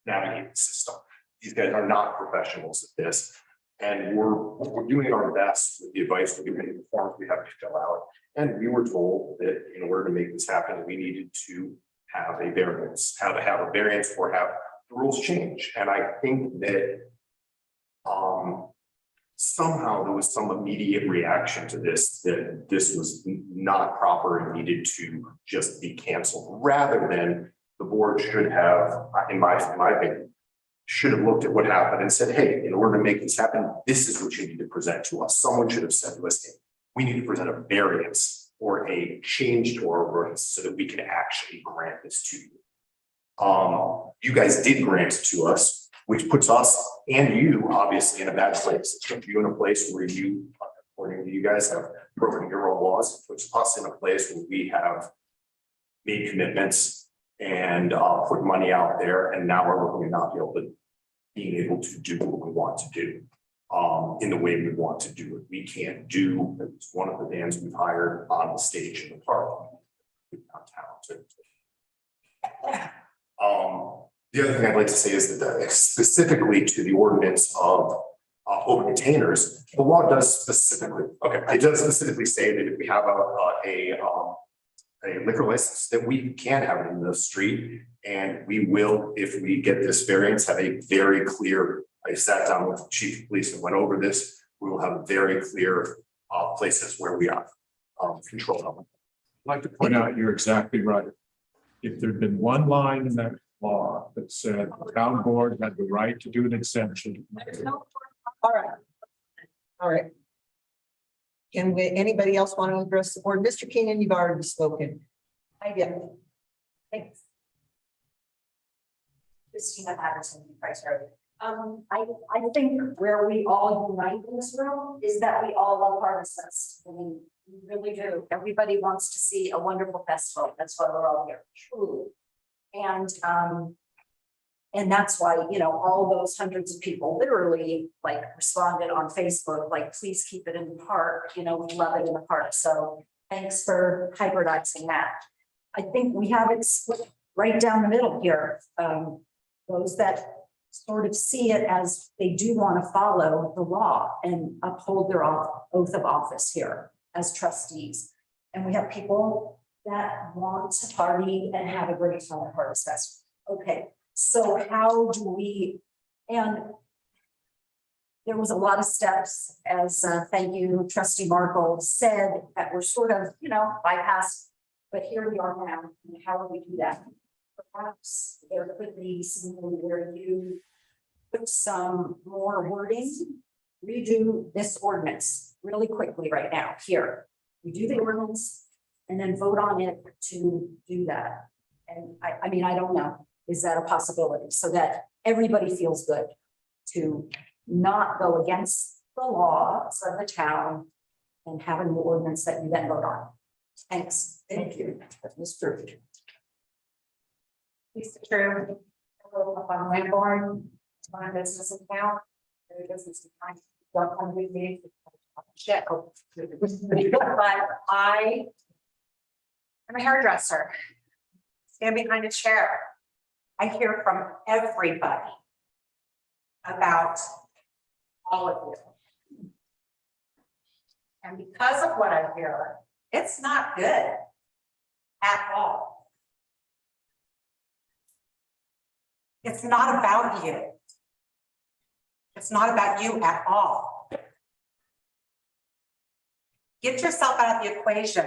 navigate the system. These guys are not professionals at this, and we're doing our best with the advice we're giving, the forms we have to fill out. And we were told that in order to make this happen, we needed to have a variance, have a variance or have the rules change. And I think that somehow there was some immediate reaction to this, that this was not proper and needed to just be canceled, rather than the board should have, in my opinion, should have looked at what happened and said, hey, in order to make this happen, this is what you need to present to us. Someone should have said, listen, we need to present a variance or a change to our ordinance so that we can actually grant this to you. You guys did grant it to us, which puts us and you obviously in a bad place. It puts you in a place where you, according to you guys, have broken your own laws. It puts us in a place where we have made commitments and put money out there, and now we're looking at not being able to do what we want to do in the way we want to do it. We can't do, it's one of the bands we've hired on the stage in the park. We're not talented. The other thing I'd like to say is that specifically to the ordinance of open containers, the law does specifically, it does specifically say that if we have a liquor license, that we can have it in the street, and we will, if we get this variance, have a very clear, I sat down with the chief of police and went over this, we will have very clear places where we have control of them. I'd like to point out, you're exactly right. If there'd been one line in that law that said the town board had the right to do an exemption. All right. Anybody else want to address the board? Mr. Keenan, you've already spoken. Thanks. Christina Patterson, Price Road. I think where we all unite in this room is that we all love Harvest Fest. I mean, we really do. Everybody wants to see a wonderful festival. That's why we're all here, truly. And that's why, you know, all those hundreds of people literally like responded on Facebook, like, please keep it in the park. You know, we love it in the park. So thanks for hybridizing that. I think we have it split right down the middle here. Those that sort of see it as they do want to follow the law and uphold their oath of office here as trustees. And we have people that want to party and have a great time at Harvest Fest. Okay, so how do we, and there was a lot of steps, as thank you, Trustee Markle said, that were sort of, you know, bypassed, but here we are now. And how do we do that? Perhaps there could be something where you put some more wording, redo this ordinance really quickly right now. Here, we do the ordinance and then vote on it to do that. And I mean, I don't know, is that a possibility? So that everybody feels good to not go against the laws of the town and have an ordinance that you then vote on. Thanks. Thank you. Mr. Lisa True, up on Lamborn, my business in town. Very business in town. Don't come with me. Shit. But I'm a hairdresser. Stand behind a chair. I hear from everybody about all of you. And because of what I hear, it's not good at all. It's not about you. It's not about you at all. Get yourself out of the equation.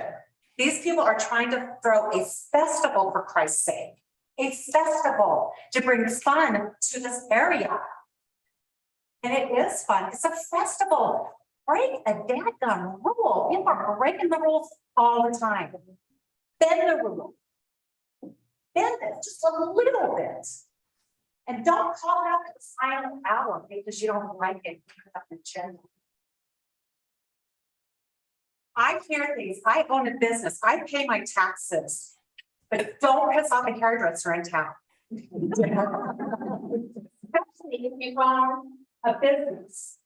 These people are trying to throw a festival, for Christ's sake, a festival to bring fun to this area. And it is fun. It's a festival. Break a dadgum rule. People are breaking the rules all the time. Bend the rule. Bend it just a little bit. And don't call it out at the final hour because you don't like it. I hear things. I own a business. I pay my taxes. But don't piss off a hairdresser in town. Especially if you own a business.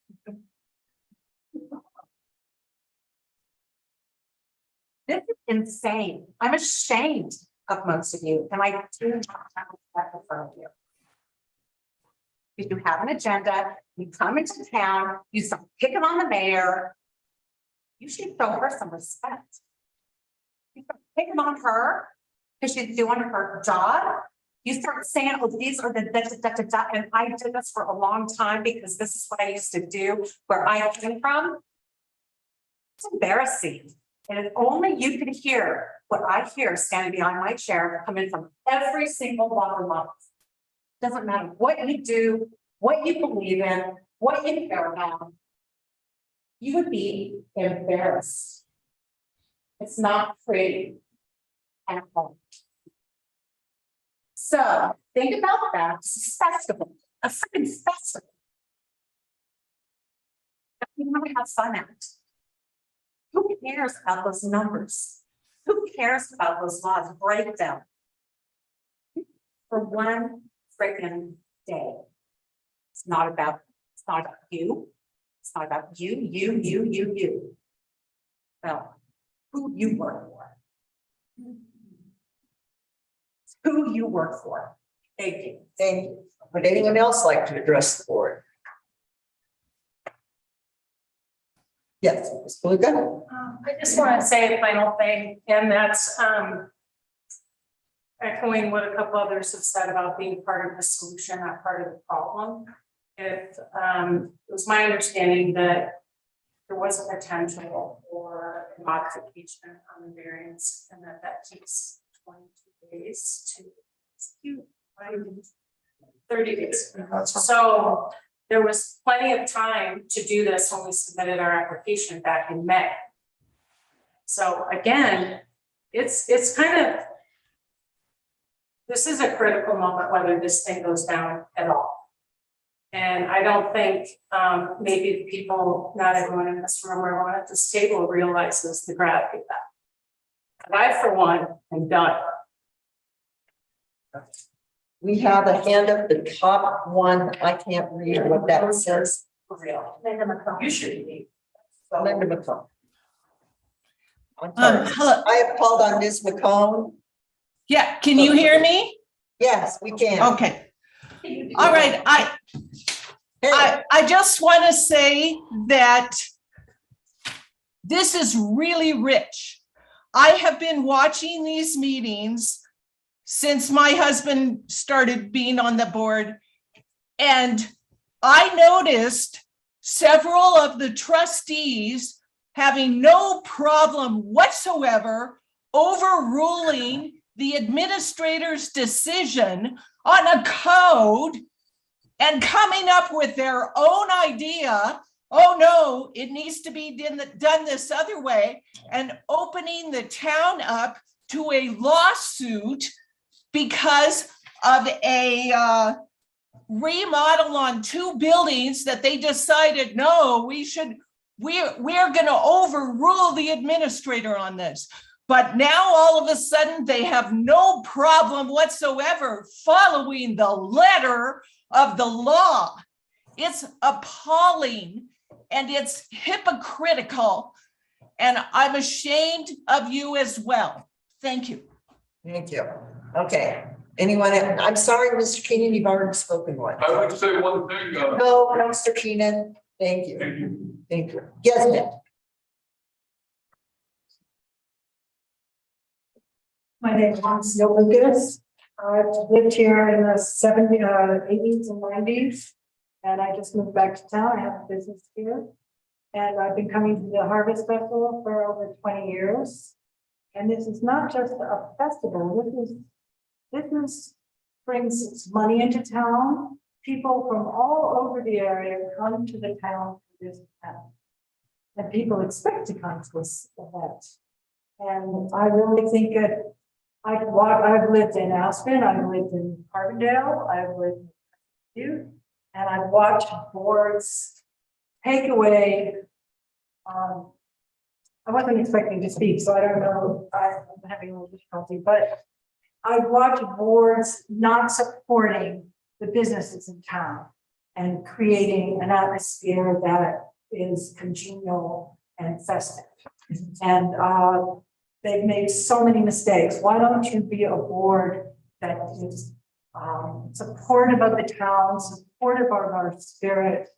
This is insane. I'm ashamed of most of you, and I do not have respect for you. If you have an agenda, you come into town, you start picking on the mayor. You should show her some respect. You start picking on her because she's doing her job. You start saying, oh, these are the da. And I did this for a long time because this is what I used to do where I came from. It's embarrassing. And if only you could hear what I hear standing behind my chair coming from every single one of us. Doesn't matter what you do, what you believe in, what you care about. You would be embarrassed. It's not pretty at all. So think about that. This is a festival, a freaking festival. That we want to have fun at. Who cares about those numbers? Who cares about those laws? Break them. For one freaking day. It's not about you. It's not about you. Well, who you work for. Who you work for. Thank you. Thank you. Would anyone else like to address the board? Yes, Ms. Beluga? I just want to say a final thing, and that's echoing what a couple others have said about being part of the solution, not part of the problem. It was my understanding that there was a potential for a modification on the variance, and that takes 22 days to execute. 30 days. So there was plenty of time to do this when we submitted our application back in May. So again, it's kind of, this is a critical moment whether this thing goes down at all. And I don't think maybe the people, not everyone in this room or everyone at this table realizes the gravity of that. But I, for one, am done. We have a hand up, the top one. I can't read what that says. For real. You should be. Linda McComb. I'm sorry. Hello. I have called on Ms. McComb. Yeah, can you hear me? Yes, we can. Okay. All right. I just want to say that this is really rich. I have been watching these meetings since my husband started being on the board, and I noticed several of the trustees having no problem whatsoever overruling the administrator's decision on a code and coming up with their own idea. Oh no, it needs to be done this other way, and opening the town up to a lawsuit because of a remodel on 2 buildings that they decided, no, we're going to overrule the administrator on this. But now all of a sudden they have no problem whatsoever following the letter of the law. It's appalling and it's hypocritical, and I'm ashamed of you as well. Thank you. Thank you. Okay. Anyone? I'm sorry, Mr. Keenan, you've already spoken once. I would say one thing. No, Mr. Keenan. Thank you. Thank you. Thank you. Yes, ma'am. My name is Neil Lucas. I've lived here in the 80s and 90s. And I just moved back to town. I have a business here. And I've been coming to the Harvest Festival for over 20 years. And this is not just a festival. This brings money into town. People from all over the area come to the town for this event. And people expect to come to this event. And I really think that I've lived in Aspen, I've lived in Carbondale, I've lived in Butte, and I've watched boards take away. I wasn't expecting to speak, so I don't know. I'm having a little difficulty, but I've watched boards not supporting the businesses in town and creating an atmosphere that is congenial and festive. And they've made so many mistakes. Why don't you be a board that is supportive of the town, supportive of our spirit,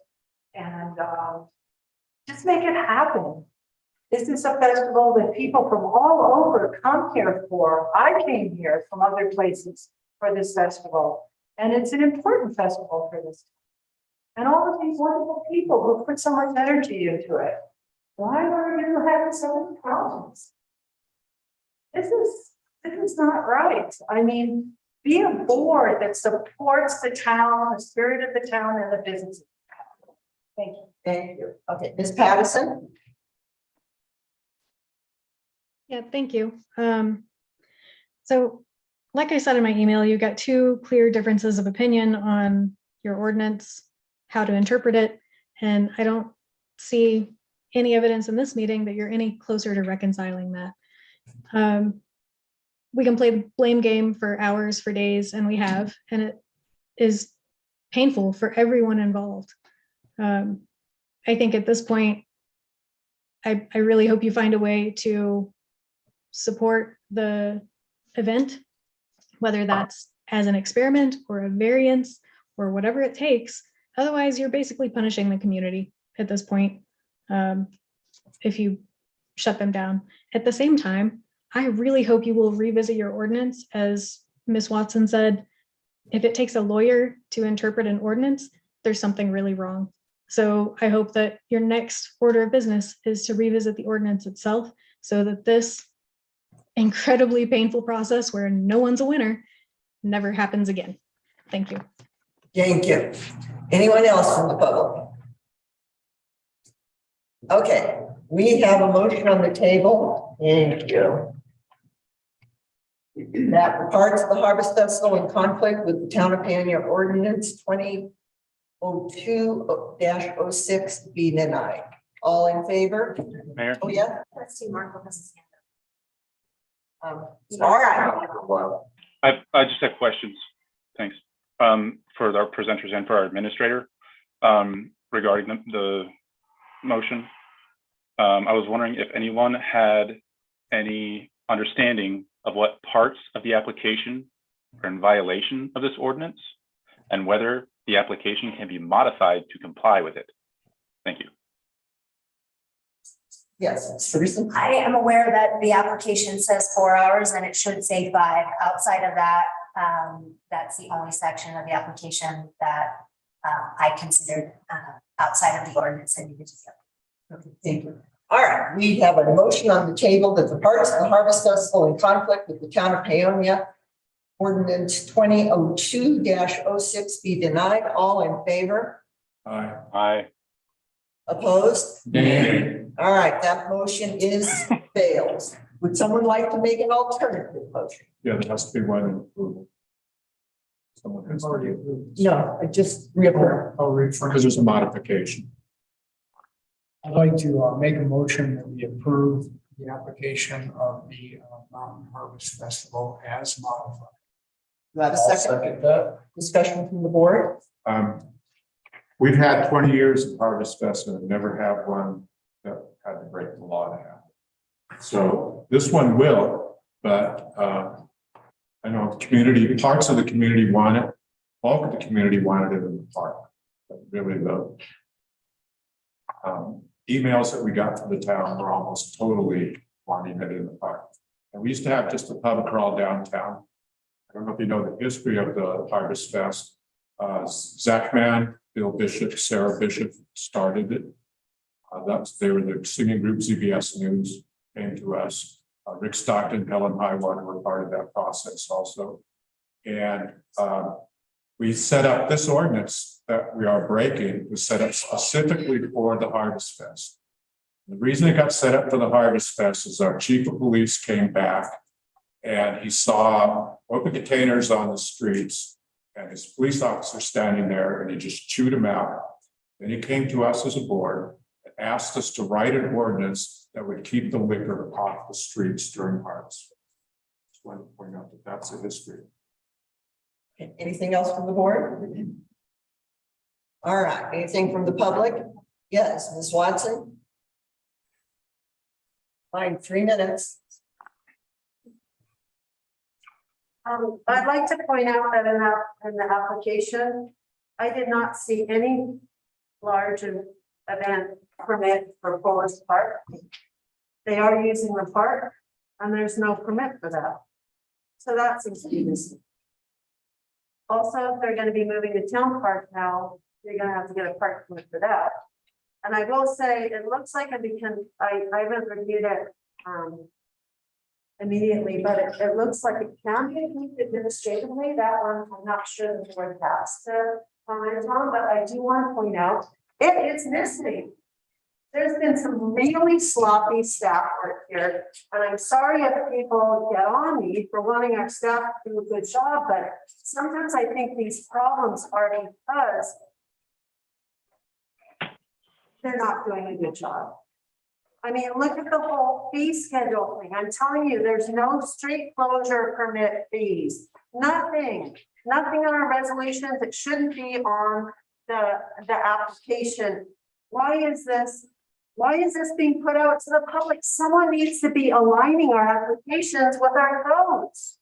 and just make it happen. This is a festival that people from all over come here for. I came here from other places for this festival, and it's an important festival for this. And all of these wonderful people who put so much energy into it. Why are you having so many problems? This is not right. I mean, be a board that supports the town, the spirit of the town, and the business. Thank you. Thank you. Okay, Ms. Patterson? Yeah, thank you. So like I said in my email, you got two clear differences of opinion on your ordinance, how to interpret it. And I don't see any evidence in this meeting that you're any closer to reconciling that. We can play the blame game for hours, for days, and we have, and it is painful for everyone involved. I think at this point, I really hope you find a way to support the event, whether that's as an experiment or a variance or whatever it takes. Otherwise, you're basically punishing the community at this point if you shut them down. At the same time, I really hope you will revisit your ordinance. As Ms. Watson said, if it takes a lawyer to interpret an ordinance, there's something really wrong. So I hope that your next order of business is to revisit the ordinance itself so that this incredibly painful process where no one's a winner never happens again. Thank you. Thank you. Anyone else from the public? Okay, we have a motion on the table. Thank you. That the parts of the Harvest Festival in conflict with the Town of Payoneer Ordinance 2002-06 be denied. All in favor? Mayor? Oh, yeah. Trustee Markle has his hand up. All right. I just have questions. Thanks. For our presenters and for our administrator, regarding the motion. I was wondering if anyone had any understanding of what parts of the application are in violation of this ordinance and whether the application can be modified to comply with it. Thank you. Yes, Teresa. I am aware that the application says 4 hours and it should say 5. Outside of that, that's the only section of the application that I considered outside of the ordinance and needed to be. Okay, thank you. All right, we have a motion on the table that the parts of the Harvest Festival in conflict with the Town of Payoneer Ordinance 2002-06 be denied. All in favor? Aye. Aye. Opposed? Nay. All right, that motion is fails. Would someone like to make an alternative motion? Yeah, there has to be one approval. Someone has already approved. No, I just reaffirm. I'll read from. Because there's a modification. I'd like to make a motion that we approve the application of the Mountain Harvest Festival as modified. Do I have a I'll second second that. discussion from the board? We've had 20 years of Harvest Fest and never have one that had to break the law to happen. So this one will, but I know the community, parts of the community want it. All of the community wanted it in the park. But really the emails that we got from the town were almost totally wanting it in the park. And we used to have just a pub crawl downtown. I don't know if you know the history of the Harvest Fest. Zach Mann, Bill Bishop, Sarah Bishop started it. They were the singing group. ZBS News came to us. Rick Stockton, Helen Highwater were part of that process also. And we set up this ordinance that we are breaking was set up specifically for the Harvest Fest. The reason it got set up for the Harvest Fest is our chief of police came back and he saw open containers on the streets and his police officer standing there and he just chewed them out. Then he came to us as a board and asked us to write an ordinance that would keep the liquor off the streets during Harvest. wanted to point out that that's a history. Anything else from the board? All right, anything from the public? Yes, Ms. Watson? Fine, 3 minutes. I'd like to point out that in the application, I did not see any large event permit for Forest Park. They are using the park and there's no permit for that. So that seems to be missing. Also, if they're gonna be moving to town park now, you're gonna have to get a park permit for that. And I will say, it looks like I haven't reviewed it, immediately, but it looks like it can be approved administratively. That one, I'm not sure the board has to comment on, but I do want to point out, it is missing. There's been some really sloppy staff work here, and I'm sorry if people get on me for wanting our staff to do a good job, but sometimes I think these problems are because they're not doing a good job. I mean, look at the whole fee schedule thing. I'm telling you, there's no street closure permit fees. Nothing on our resolutions. It shouldn't be on the application. Why is this being put out to the public? Someone needs to be aligning our applications with our codes,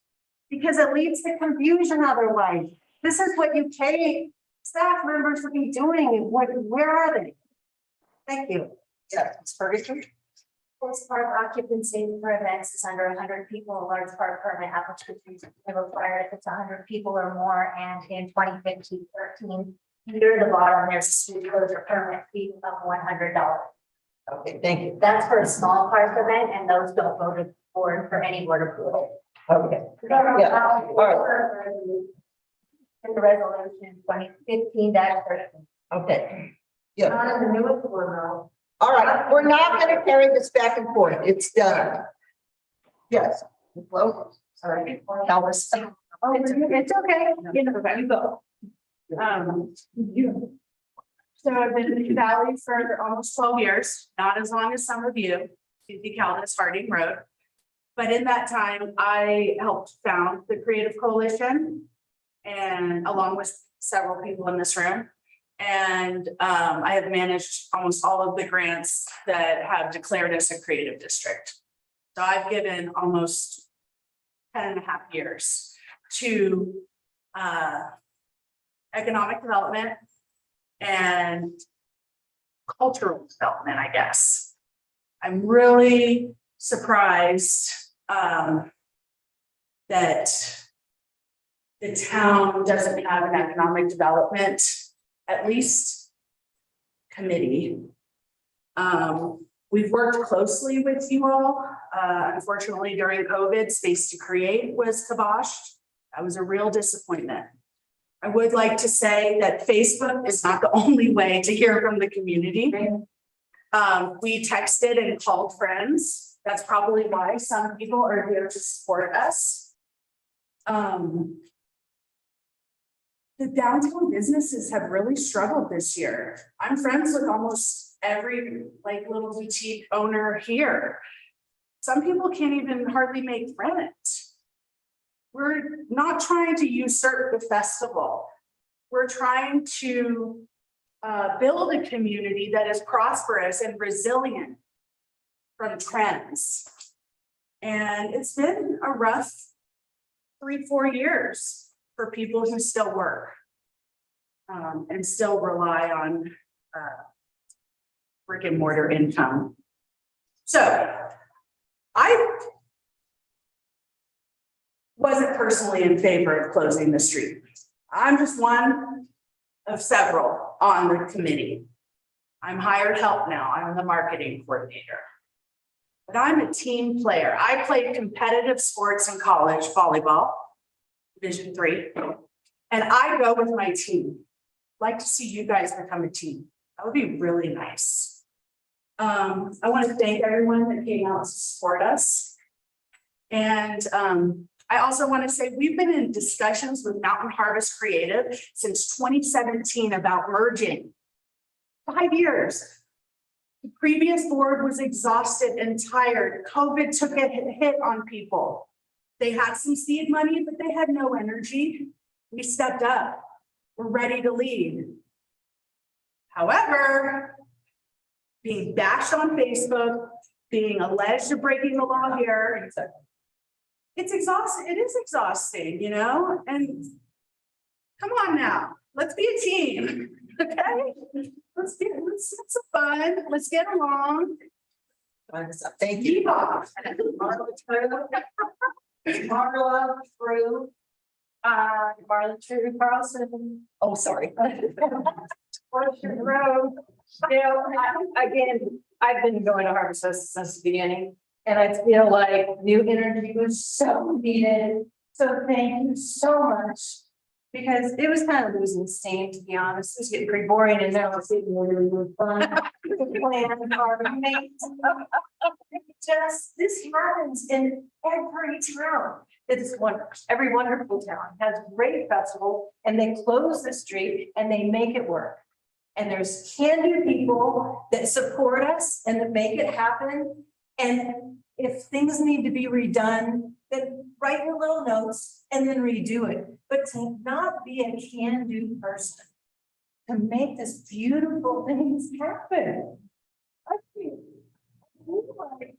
because it leads to confusion otherwise. This is what you pay staff members to be doing, and where are they? Thank you. Yeah, it's Ferguson. Forest park occupancy for events is under 100 people, a large park permit applications are required if it's 100 people or more, and in 2015, 13, near the bottom, there's a street closure permit fee of $100. Okay, thank you. That's for a small park event, and those don't go to board for any board approval. Okay, yeah, all right, In the resolution 2015-13. okay. Yeah, Not in the newest one though. all right, we're not gonna carry this back and forth. It's done. Yes. Well, sorry. Calvis. Oh, it's okay. You know, you go. So I've been in the Valley for almost 12 years, not as long as some of you, Suzie Caldas, Harding Road. But in that time, I helped found the Creative Coalition, and along with several people in this room. And I have managed almost all of the grants that have declared us a creative district. So I've given almost 10.5 years to economic development and cultural development, I guess. I'm really surprised that the town doesn't have an economic development, at least committee. We've worked closely with you all. Unfortunately, during COVID, Space to Create was kiboshed. That was a real disappointment. I would like to say that Facebook is not the only way to hear from the community. We texted and called friends. That's probably why some people are here to support us. The downtown businesses have really struggled this year. I'm friends with almost every little boutique owner here. Some people can't even hardly make rent. We're not trying to usurp the festival. We're trying to build a community that is prosperous and resilient from trends. And it's been a rough 3-4 years for people who still work and still rely on brick and mortar income. So I wasn't personally in favor of closing the street. I'm just one of several on the committee. I'm hired help now. I'm the marketing coordinator. But I'm a team player. I played competitive sports in college, volleyball, Division III, and I go with my team. I'd like to see you guys become a team. That would be really nice. I want to thank everyone that came out to support us. And I also want to say we've been in discussions with Mountain Harvest Creative since 2017 about merging. 5 years. The previous board was exhausted and tired. COVID took a hit on people. They had some seed money, but they had no energy. We stepped up. We're ready to lead. However, being bashed on Facebook, being alleged of breaking the law here, it's exhausting. It is exhausting, you know, and come on now, let's be a team, okay? Let's have some fun. Let's get along. Thank you. Marla, Drew. Marla True Carlson. Oh, sorry. Orchard Road. You know, again, I've been going to Harvest Fest since the beginning, and I feel like new energy was so needed. So thank you so much. Because it was kind of losing steam, to be honest. It was getting pretty boring, and now it's getting really, really fun. Plan our mates. Just, this happens in every town. It's wonderful. Every wonderful town has great festival, and they close the street and they make it work. And there's can-do people that support us and that make it happen. And if things need to be redone, then write your little notes and then redo it. But to not be a can-do person, to make this beautiful things happen. I feel like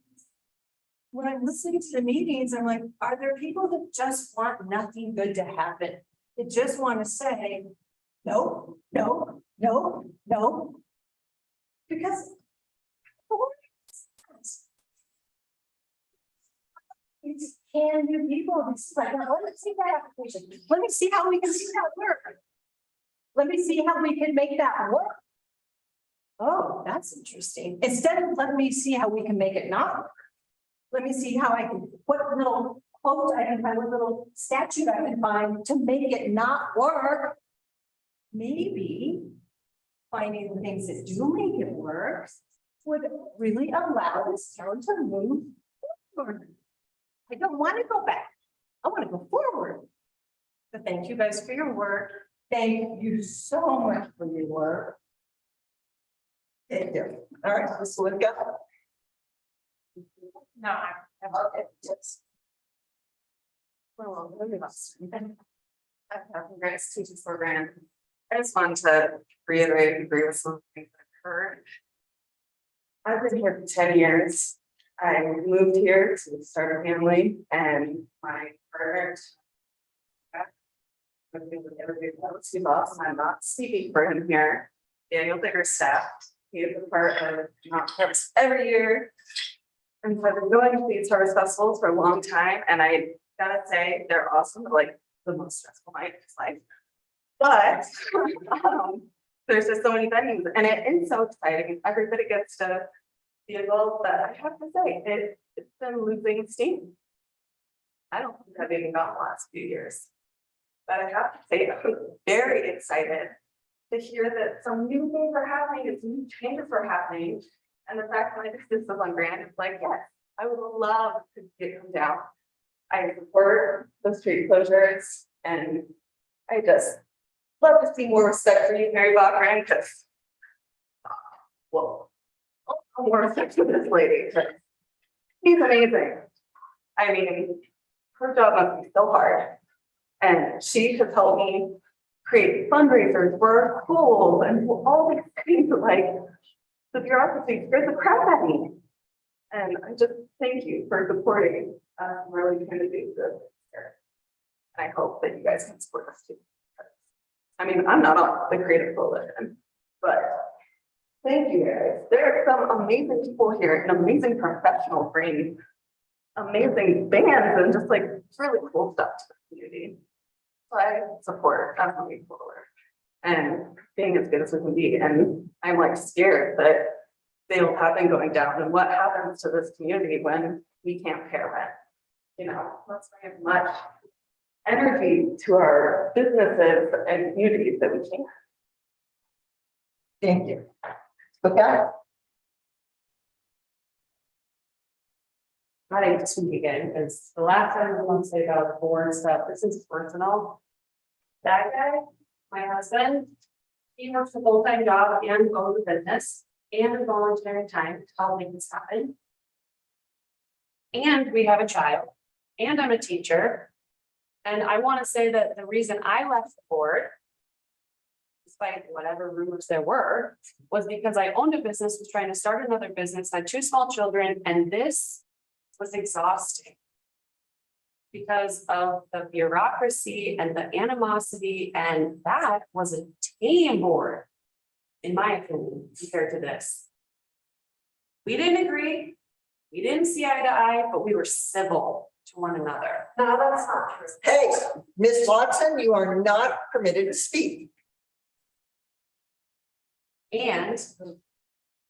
when I'm listening to the meetings, I'm like, are there people that just want nothing good to happen? That just want to say, no, no, no, no. Because it's can-do people. It's like, let's see that application. Let me see how we can see that work. Let me see how we can make that work. Oh, that's interesting. Instead of let me see how we can make it not work. Let me see how I can, what little quote I can find, what little statute I can find to make it not work. Maybe finding the things that do make it work would really allow this town to move forward. I don't want to go back. I want to go forward. So thank you guys for your work. Thank you so much for your work. Thank you. All right, this one go. No, I've just. Well, let me last. I have a great teachers program. I just wanted to reiterate and agree with something I've heard. I've been here for 10 years. I moved here to start a family, and my partner. Everybody knows he's awesome. I'm not speaking for him here. Daniel Biggerstaff. He is a part of Mount Harvest every year. And so I've been going to these harvest festivals for a long time, and I gotta say, they're awesome, like the most stressful night of his life. But there's just so many venues, and it is so exciting. Everybody gets to be involved, but I have to say, it's been losing steam. I don't think I've even gone the last few years. But I have to say, I'm very excited to hear that some new things are happening, and some new changes are happening. And the fact that my business is on Grand, it's like, yes, I would love to get them down. I support the street closures, and I just love to see more respect for you, Mary Bachran, because, well, more respect for this lady, because she's amazing. I mean, her job must be so hard, and she has helped me create fundraisers for our schools and all these things that, like, the bureaucracy scares the crap out of me. And I just thank you for supporting us, really trying to do good here. And I hope that you guys can support us too. I mean, I'm not on the creative coalition, but thank you guys. There are some amazing people here and amazing professionals bringing amazing bands and just like really cool stuff to the community. So I support us moving forward and being as good as we can be. And I'm like scared that they'll have been going down, and what happens to this community when we can't pay rent. You know, let's bring as much energy to our businesses and communities that we can. Thank you. Okay. I think to speak again, because the last time I want to say about the board stuff, this is personal. That guy, my husband, he works a full-time job and owns a business and volunteering time to help make this happen. And we have a child and I'm a teacher. And I want to say that the reason I left the board, despite whatever rumors there were, was because I owned a business, was trying to start another business, had 2 small children, and this was exhausting. Because of the bureaucracy and the animosity, and that was a tame board, in my opinion, compared to this. We didn't agree, we didn't see eye to eye, but we were civil to one another. No, that's not true. Hey, Ms. Watson, you are not permitted to speak. And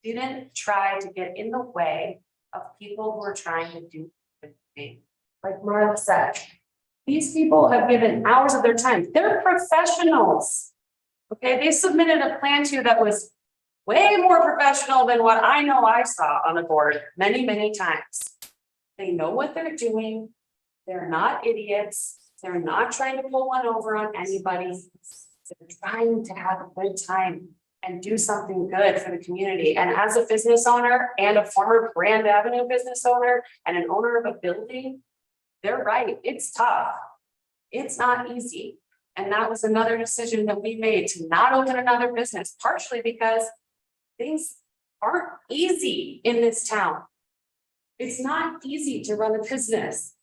didn't try to get in the way of people who are trying to do good things. Like Marla said, these people have given hours of their time. They're professionals. Okay, they submitted a plan to you that was way more professional than what I know I saw on the board many, many times. They know what they're doing. They're not idiots. They're not trying to pull one over on anybody. They're trying to have a good time and do something good for the community. And as a business owner and a former Grand Avenue business owner and an owner of a building, they're right, it's tough. It's not easy. And that was another decision that we made to not open another business, partially because things aren't easy in this town. It's not easy to run a business.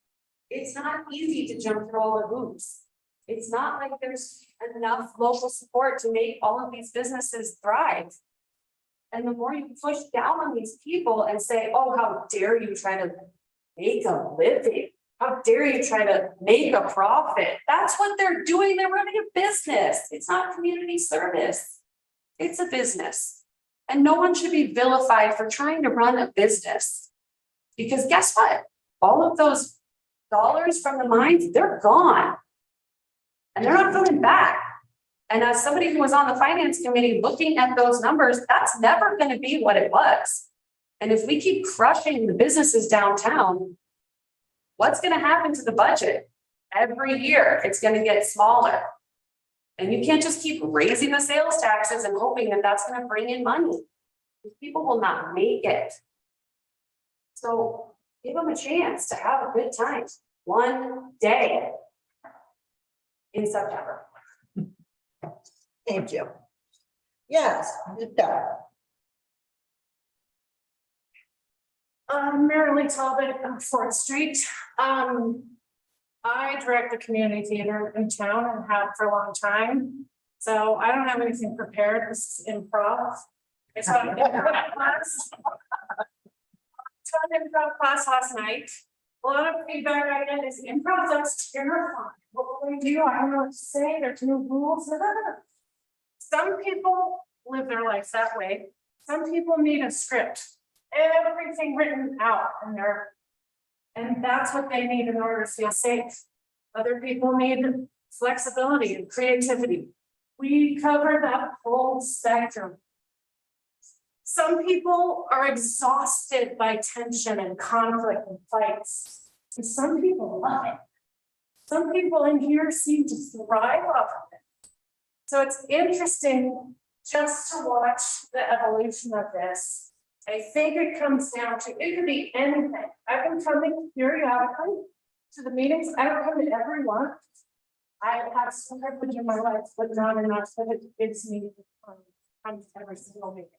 It's not easy to jump through all the hoops. It's not like there's enough local support to make all of these businesses thrive. And the more you push down on these people and say, oh, how dare you try to make a living? How dare you try to make a profit? That's what they're doing. They're running a business. It's not community service. It's a business. And no one should be vilified for trying to run a business. Because guess what? All of those dollars from the mines, they're gone. And they're not coming back. And as somebody who was on the finance committee looking at those numbers, that's never going to be what it was. And if we keep crushing the businesses downtown, what's going to happen to the budget? Every year, it's going to get smaller. And you can't just keep raising the sales taxes and hoping that that's going to bring in money. People will not make it. So give them a chance to have a good time. One day in September. Thank you. Yes, Deb. Mary Lee Talbot, 4th Street. I direct the community theater in town and have for a long time. So I don't have anything prepared. This is improv. It's an improv class. Taught an improv class last night. A lot of feedback I get is improv, that's terrifying. What will we do? I don't know what to say. There's no rules. Some people live their lives that way. Some people need a script. Everything written out in there. And that's what they need in order to feel safe. Other people need flexibility and creativity. We cover that whole spectrum. Some people are exhausted by tension and conflict and fights. And some people love it. Some people in here seem to thrive off of it. So it's interesting just to watch the evolution of this. I think it comes down to, it could be anything. I've been coming periodically to the meetings. I don't come to every one. I have had some privilege in my life, but not enough that it gives me to come to every single meeting.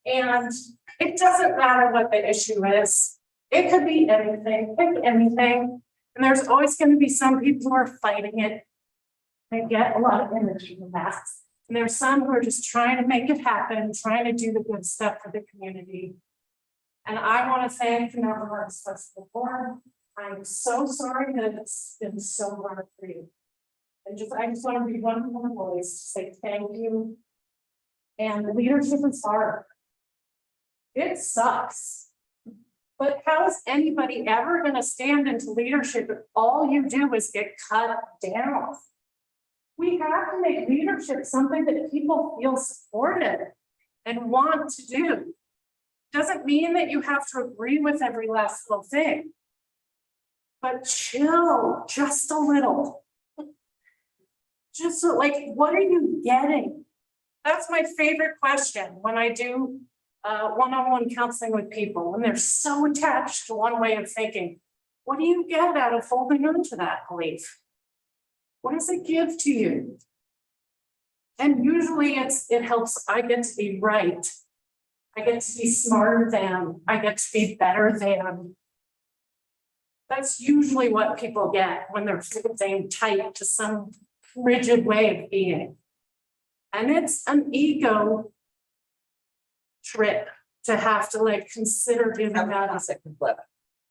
And it doesn't matter what the issue is. It could be anything, pick anything. And there's always going to be some people who are fighting it. They get a lot of energy from that. And there's some who are just trying to make it happen, trying to do the good stuff for the community. And I want to thank the Mountain Arts Festival Board. I'm so sorry that it's been so hard for you. And I just want to be one more voice to say thank you. And leadership is hard. It sucks. But how is anybody ever going to stand into leadership if all you do is get cut down? We have to make leadership something that people feel supported and want to do. Doesn't mean that you have to agree with every last little thing. But chill just a little. Just so, like, what are you getting? That's my favorite question when I do one-on-one counseling with people, when they're so attached to one way of thinking. What do you get out of holding on to that belief? What does it give to you? And usually it helps, I get to be right. I get to be smarter than, I get to be better than. That's usually what people get when they're holding tight to some rigid way of being. And it's an ego trip to have to like consider giving that up. Second flip.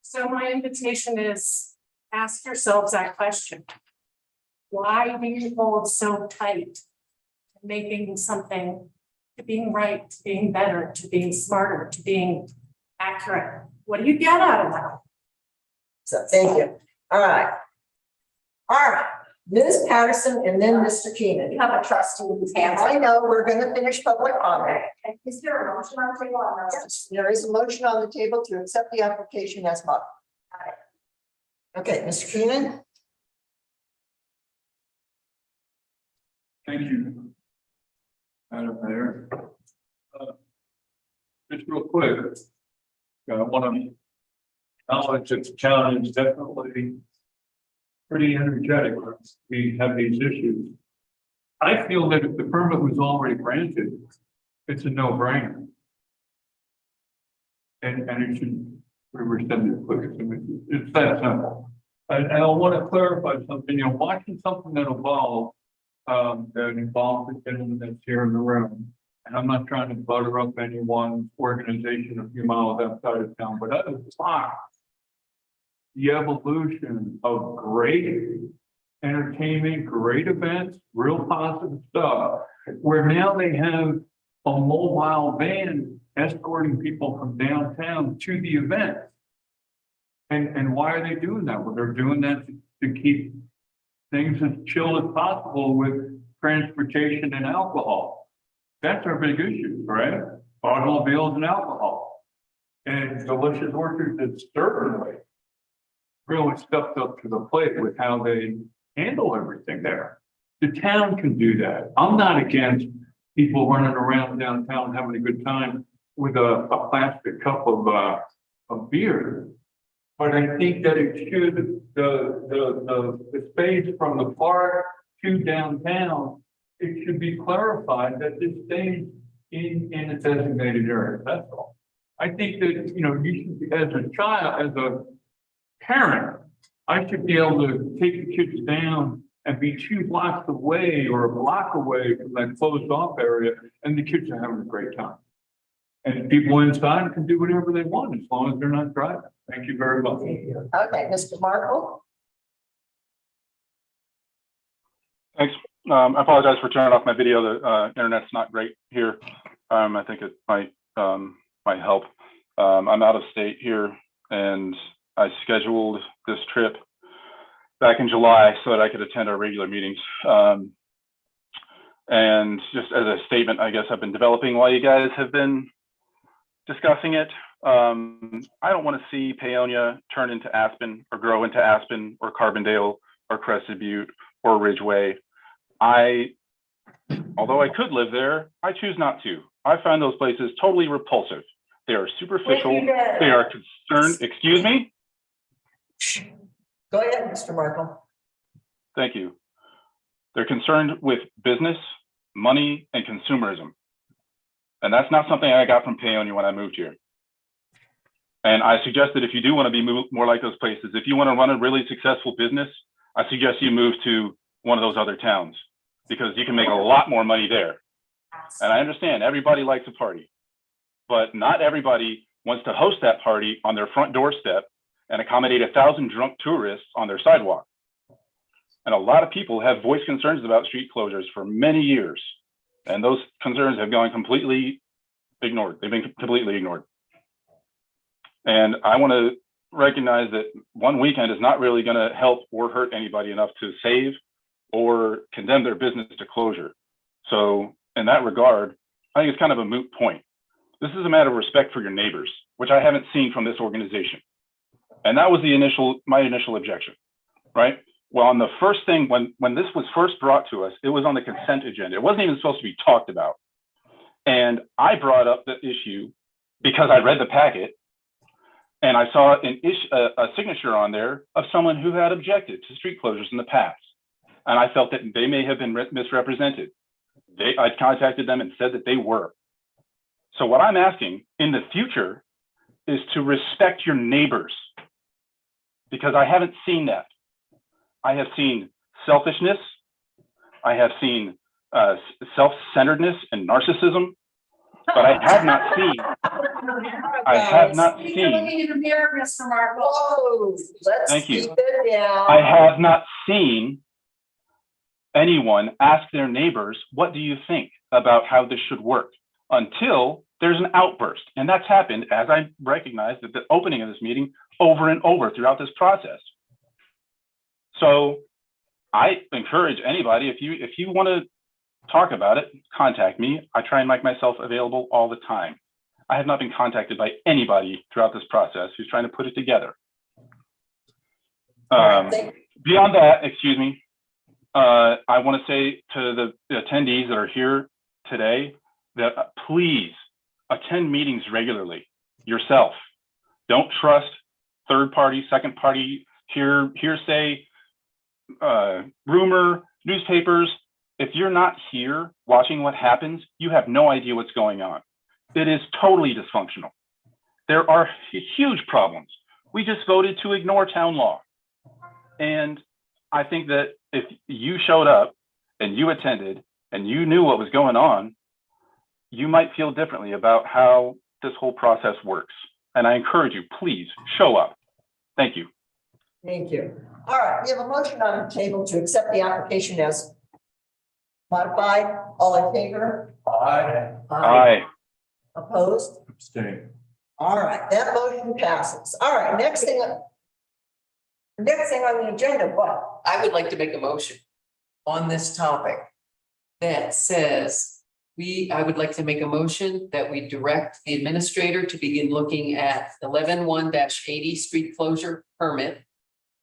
So my invitation is ask yourselves that question. Why do you hold so tight to making something, to being right, to being better, to being smarter, to being accurate? What do you get out of that? So thank you. All right. All right. Ms. Patterson and then Mr. Keenan. You have a trustee whose hands. I know, we're gonna finish public comment. Is there a motion on the table on this? Yes, there is a motion on the table to accept the application as modified. Okay, Mr. Keenan? Thank you, Madam Mayor. Just real quick, I want to acknowledge that the town is definitely pretty energetic when we have these issues. I feel that if the permit was already granted, it's a no-brainer. And it should be rescinded quick. It's that simple. And I want to clarify something, you know, watching something that evolved, that involves the gentleman that's here in the room. And I'm not trying to butter up anyone's organization a few miles outside of town, but I was shocked. The evolution of great entertainment, great events, real positive stuff, where now they have a mobile van escorting people from downtown to the event. And why are they doing that? Well, they're doing that to keep things as chill as possible with transportation and alcohol. That's our big issue, right? Automobiles and alcohol. And Delicious Orchards is certainly really stepped up to the plate with how they handle everything there. The town can do that. I'm not against people running around downtown having a good time with a plastic cup of beer. But I think that it should, the space from the park to downtown, it should be clarified that this stays in a designated area, that's all. I think that, you know, you should, be, as a child, as a parent, I should be able to take the kids down and be 2 blocks away or a block away from that closed off area, and the kids are having a great time. And people inside can do whatever they want as long as they're not driving. Thank you very much. Okay, Mr. Markle? Thanks. I apologize for turning off my video. The internet's not great here. I think it might help. I'm out of state here, and I scheduled this trip back in July so that I could attend our regular meetings. And just as a statement, I guess I've been developing while you guys have been discussing it. I don't want to see Paonia turn into Aspen or grow into Aspen or Carbondale or Crested Butte or Ridgeway. Although I could live there, I choose not to. I find those places totally repulsive. They are superficial. They are concerned. Excuse me? Go ahead, Mr. Markle. Thank you. They're concerned with business, money, and consumerism. And that's not something I got from Paonia when I moved here. And I suggest that if you do want to be more like those places, if you want to run a really successful business, I suggest you move to one of those other towns because you can make a lot more money there. And I understand everybody likes a party, but not everybody wants to host that party on their front doorstep and accommodate 1,000 drunk tourists on their sidewalk. And a lot of people have voiced concerns about street closures for many years. And those concerns have gone completely ignored. They've been completely ignored. And I want to recognize that one weekend is not really going to help or hurt anybody enough to save or condemn their business to closure. So in that regard, I think it's kind of a moot point. This is a matter of respect for your neighbors, which I haven't seen from this organization. And that was my initial objection, right? Well, on the first thing, when this was first brought to us, it was on the consent agenda. It wasn't even supposed to be talked about. And I brought up the issue because I read the packet And I saw a signature on there of someone who had objected to street closures in the past. And I felt that they may have been misrepresented. I contacted them and said that they were. So what I'm asking in the future is to respect your neighbors, because I haven't seen that. I have seen selfishness. I have seen self-centeredness and narcissism, but I have not seen. I have not You're seen. looking in the mirror, Mr. Markle. Whoa, let's Thank you. keep it down. I have not seen anyone ask their neighbors, what do you think about how this should work, until there's an outburst. And that's happened, as I recognized at the opening of this meeting, over and over throughout this process. So I encourage anybody, if you want to talk about it, contact me. I try and make myself available all the time. I have not been contacted by anybody throughout this process who's trying to put it together. Beyond that, excuse me, I want to say to the attendees that are here today that please attend meetings regularly yourself. Don't trust third party, second party, hearsay, rumor, newspapers. If you're not here watching what happens, you have no idea what's going on. It is totally dysfunctional. There are huge problems. We just voted to ignore town law. And I think that if you showed up and you attended and you knew what was going on, you might feel differently about how this whole process works. And I encourage you, please show up. Thank you. Thank you. All right, we have a motion on the table to accept the application as modified. All in favor? Aye. Aye. Opposed? Abstain. All right, that motion passes. All right, next thing on the agenda, what? I would like to make a motion on this topic that says I would like to make a motion that we direct the administrator to begin looking at 11-1-80 street closure permit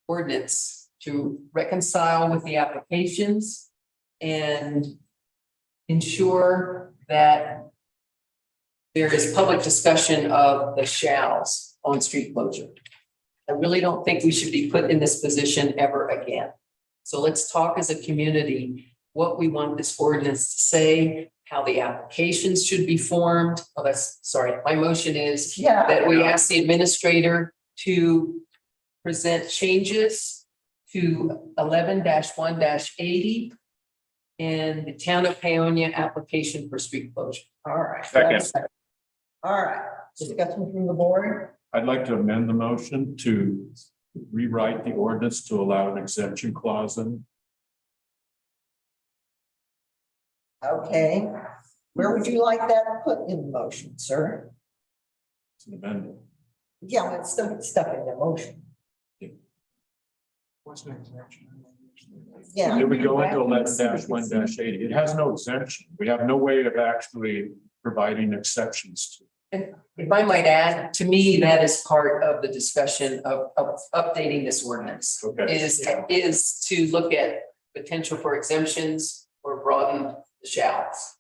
ordinance to reconcile with the applications and ensure that there is public discussion of the shalls on street closure. I really don't think we should be put in this position ever again. So let's talk as a community what we want this ordinance to say, how the applications should be formed. Oh, my motion is that we ask the administrator to present changes to 11-1-80 and the town of Paonia application for street closure. All right. Second. All right, discussion from the board. I'd like to amend the motion to rewrite the ordinance to allow an exemption clause in. Okay, where would you like that put in the motion, sir? It's an amendment. Yeah, but it's still stuck in the motion. What's the exemption? Yeah. It would go into 11-1-80. It has no exemption. We have no way of actually providing exceptions to. And if I might add, to me, that is part of the discussion of updating this ordinance. Okay. Is to look at potential for exemptions or broaden the shalls.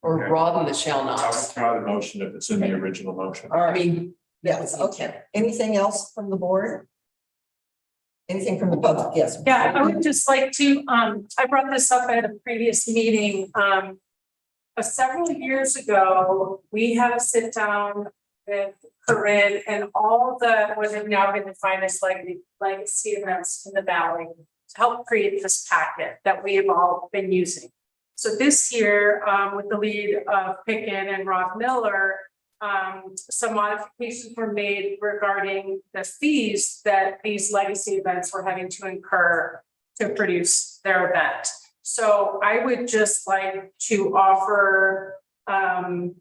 Or Okay. broaden the shall I would nots. try the motion if it's in the original motion. All I right, mean, yes, okay. Anything else from the board? Anything from the public? Yes. Yeah, I would just like to, I brought this up at a previous meeting, several years ago, we had a sit down with Corinne and all the, what have now been defined as legacy events in the valley to help create this packet that we have all been using. So this year, with the lead of Picken and Rob Miller, some modifications were made regarding the fees that these legacy events were having to incur to produce their event. So I would just like to offer to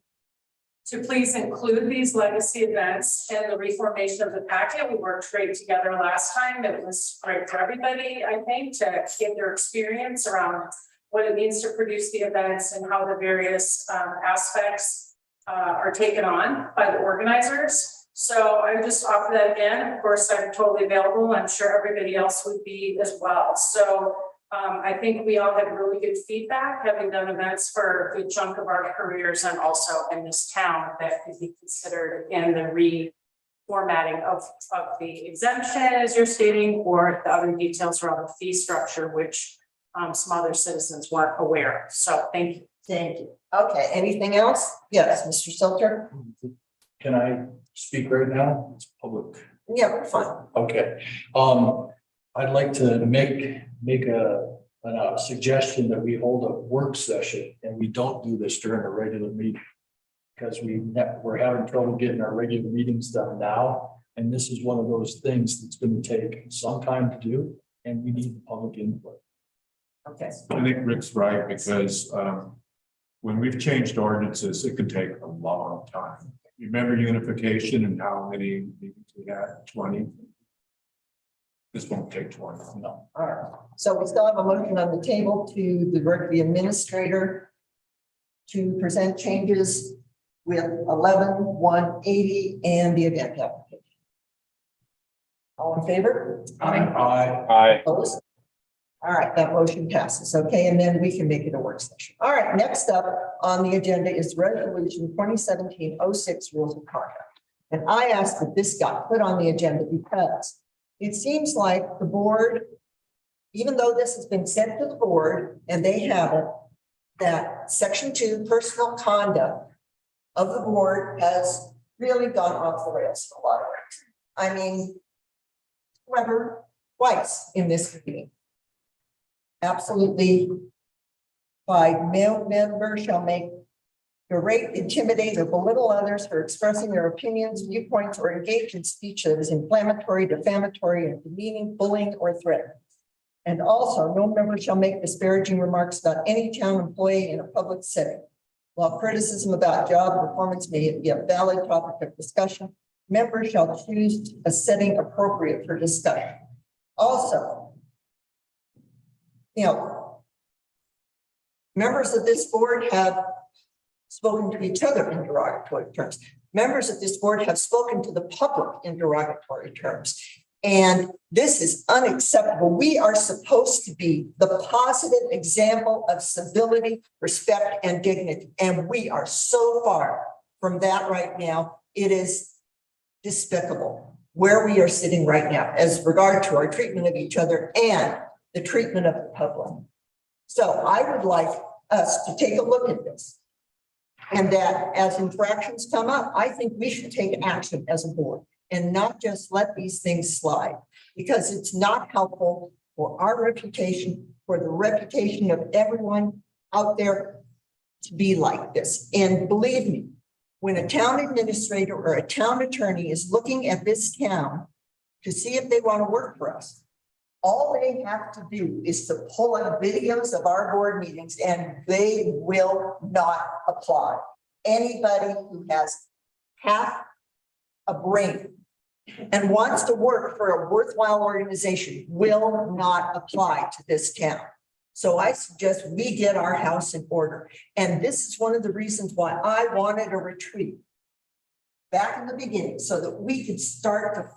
please include these legacy events in the reformation of the packet. We worked great together last time. It was great for everybody, I think, to get their experience around what it means to produce the events and how the various aspects are taken on by the organizers. So I would just offer that again. Of course, I'm totally available. I'm sure everybody else would be as well. So I think we all had really good feedback, having done events for a good chunk of our careers and also in this town that could be considered in the formatting of the exemption as you're stating, or the other details around the fee structure, which some other citizens weren't aware of. So thank you. Thank you. Okay, anything else? Yes, Mr. Salter? Can I speak right now? It's public. Yeah, we're fine. Okay, I'd like to make a suggestion that we hold a work session and we don't do this during a regular meeting. Because we're having trouble getting our regular meetings done now, and this is one of those things that's gonna take some time to do, and we need the public input. Okay. I think Rick's right, because when we've changed ordinances, it can take a long time. Remember unification and how many meetings we had? 20? This won't take 20. No. All right. So we still have a motion on the table to direct the administrator to present changes with 11-180 and the event application. All in favor? Aye. Opposed? All right, that motion passes. Okay, and then we can make it a work session. All right, next up on the agenda is resolution 2017-06 rules of conduct. And I asked that this got put on the agenda because it seems like the board, even though this has been sent to the board and they have it, that section 2 personal conduct of the board has really gone off the rails for a lot of reasons. I mean, remember, twice in this meeting. Absolutely. By male member shall make, berate, intimidate, or belittle others for expressing their opinions, viewpoints, or engage in speech that is inflammatory, defamatory, and demeaning, bullying, or threatening. And also, no member shall make disparaging remarks about any town employee in a public setting. While criticism about job performance may be a valid topic of discussion, members shall choose a setting appropriate for discussion. Also, members of this board have spoken to each other in derogatory terms. Members of this board have spoken to the public in derogatory terms. And this is unacceptable. We are supposed to be the positive example of civility, respect, and dignity. And we are so far from that right now. It is despicable where we are sitting right now as regard to our treatment of each other and the treatment of the public. So I would like us to take a look at this. And that as infractions come up, I think we should take action as a board and not just let these things slide, because it's not helpful for our reputation, for the reputation of everyone out there to be like this. And believe me, when a town administrator or a town attorney is looking at this town to see if they want to work for us, all they have to do is to pull up videos of our board meetings and they will not apply. Anybody who has half a brain and wants to work for a worthwhile organization will not apply to this town. So I suggest we get our house in order. And this is one of the reasons why I wanted a retreat back in the beginning, so that we could start to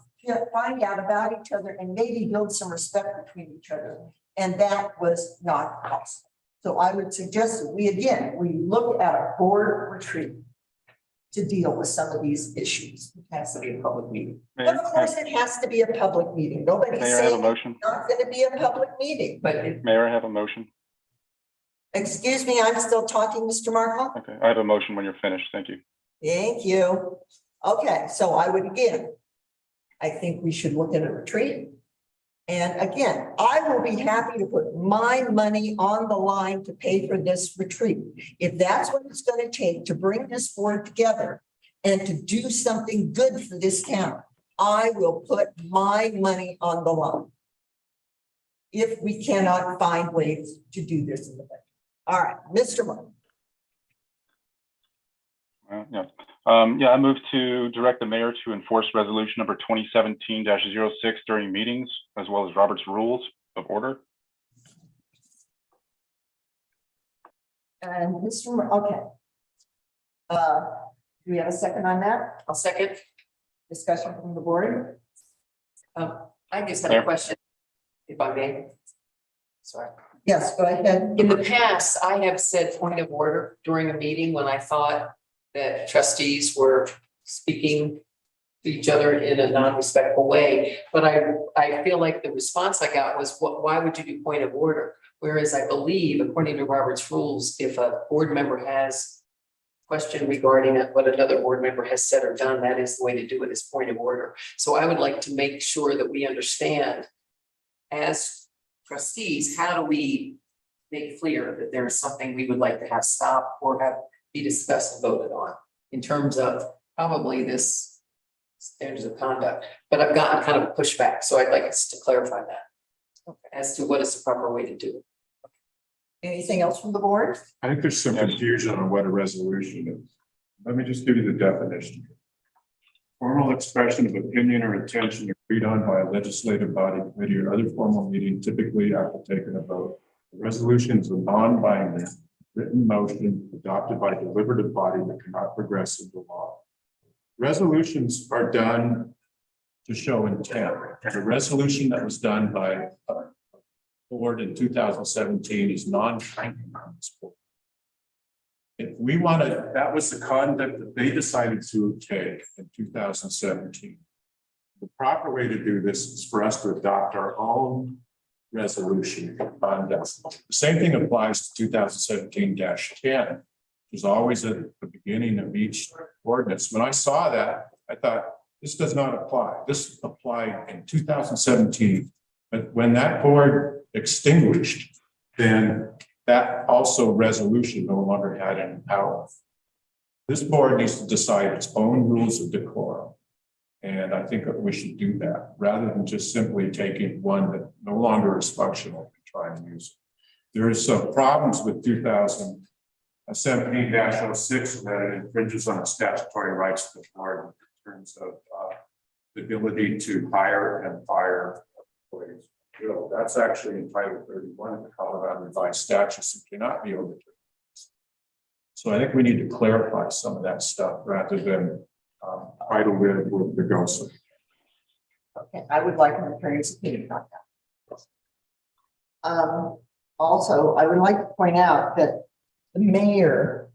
find out about each other and maybe build some respect between each other. And that was not possible. So I would suggest that we look at a board retreat to deal with some of these issues. It has to be a public meeting. Of course, it has to be a public meeting. Nobody's Mayor, I have a saying motion. it's not going to be a public meeting. But Mayor, I have a motion. Excuse me, I'm still talking, Mr. Markle. Okay, I have a motion when you're finished. Thank you. Thank you. Okay, so I think we should look at a retreat. And again, I will be happy to put my money on the line to pay for this retreat. If that's what it's going to take to bring this board together and to do something good for this town, I will put my money on the line. If we cannot find ways to do this in the budget. All right, Mr. Mark. I move to direct the mayor to enforce resolution number 2017-06 during meetings, as well as Robert's rules of order. And Mr. Okay. Do we have a second on that? I'll second. Discussion from the board? I just have a question, if I may. Sorry. Yes, go ahead. In the past, I have said point of order during a meeting when I thought that trustees were speaking each other in a non-respectful way. But I feel like the response I got was, why would you do point of order? Whereas I believe, according to Robert's rules, if a board member has question regarding what another board member has said or done, that is the way to do it, is point of order. So I would like to make sure that we understand as trustees, how do we make clear that there is something we would like to have stopped or have be discussed and voted on in terms of probably this standards of conduct, but I've gotten kind of pushback, so I'd like us to clarify that as to what is the proper way to do it. Anything else from the board? I think there's some confusion on what a resolution is. Let me just give you the definition. Formal expression of opinion or intention agreed on by a legislative body, committee, or other formal meeting, typically after taking a vote. The resolution is a non-binding written motion adopted by a deliberative body that cannot progress into law. Resolutions are done to show intent. The resolution that was done by board in 2017 is non-binding. If we wanted, that was the conduct that they decided to take in 2017. The proper way to do this is for us to adopt our own resolution on this. The same thing applies to 2017-10, which is always at the beginning of each ordinance. When I saw that, I thought, this does not apply. This applied in 2017, but when that board extinguished, then that also resolution no longer had any power. This board needs to decide its own rules of decorum. And I think that we should do that rather than just simply taking one that no longer is functional and trying to use it. There is some problems with 2017-06 that it infringes on the statutory rights of the board in terms of the ability to hire and fire employees. That's actually in Title 31 of the Colorado Revised Statutes and cannot be overturned. So I think we need to clarify some of that stuff rather than try to live with the ghost. Okay, I would like an attorney's opinion on that. Also, I would like to point out that the mayor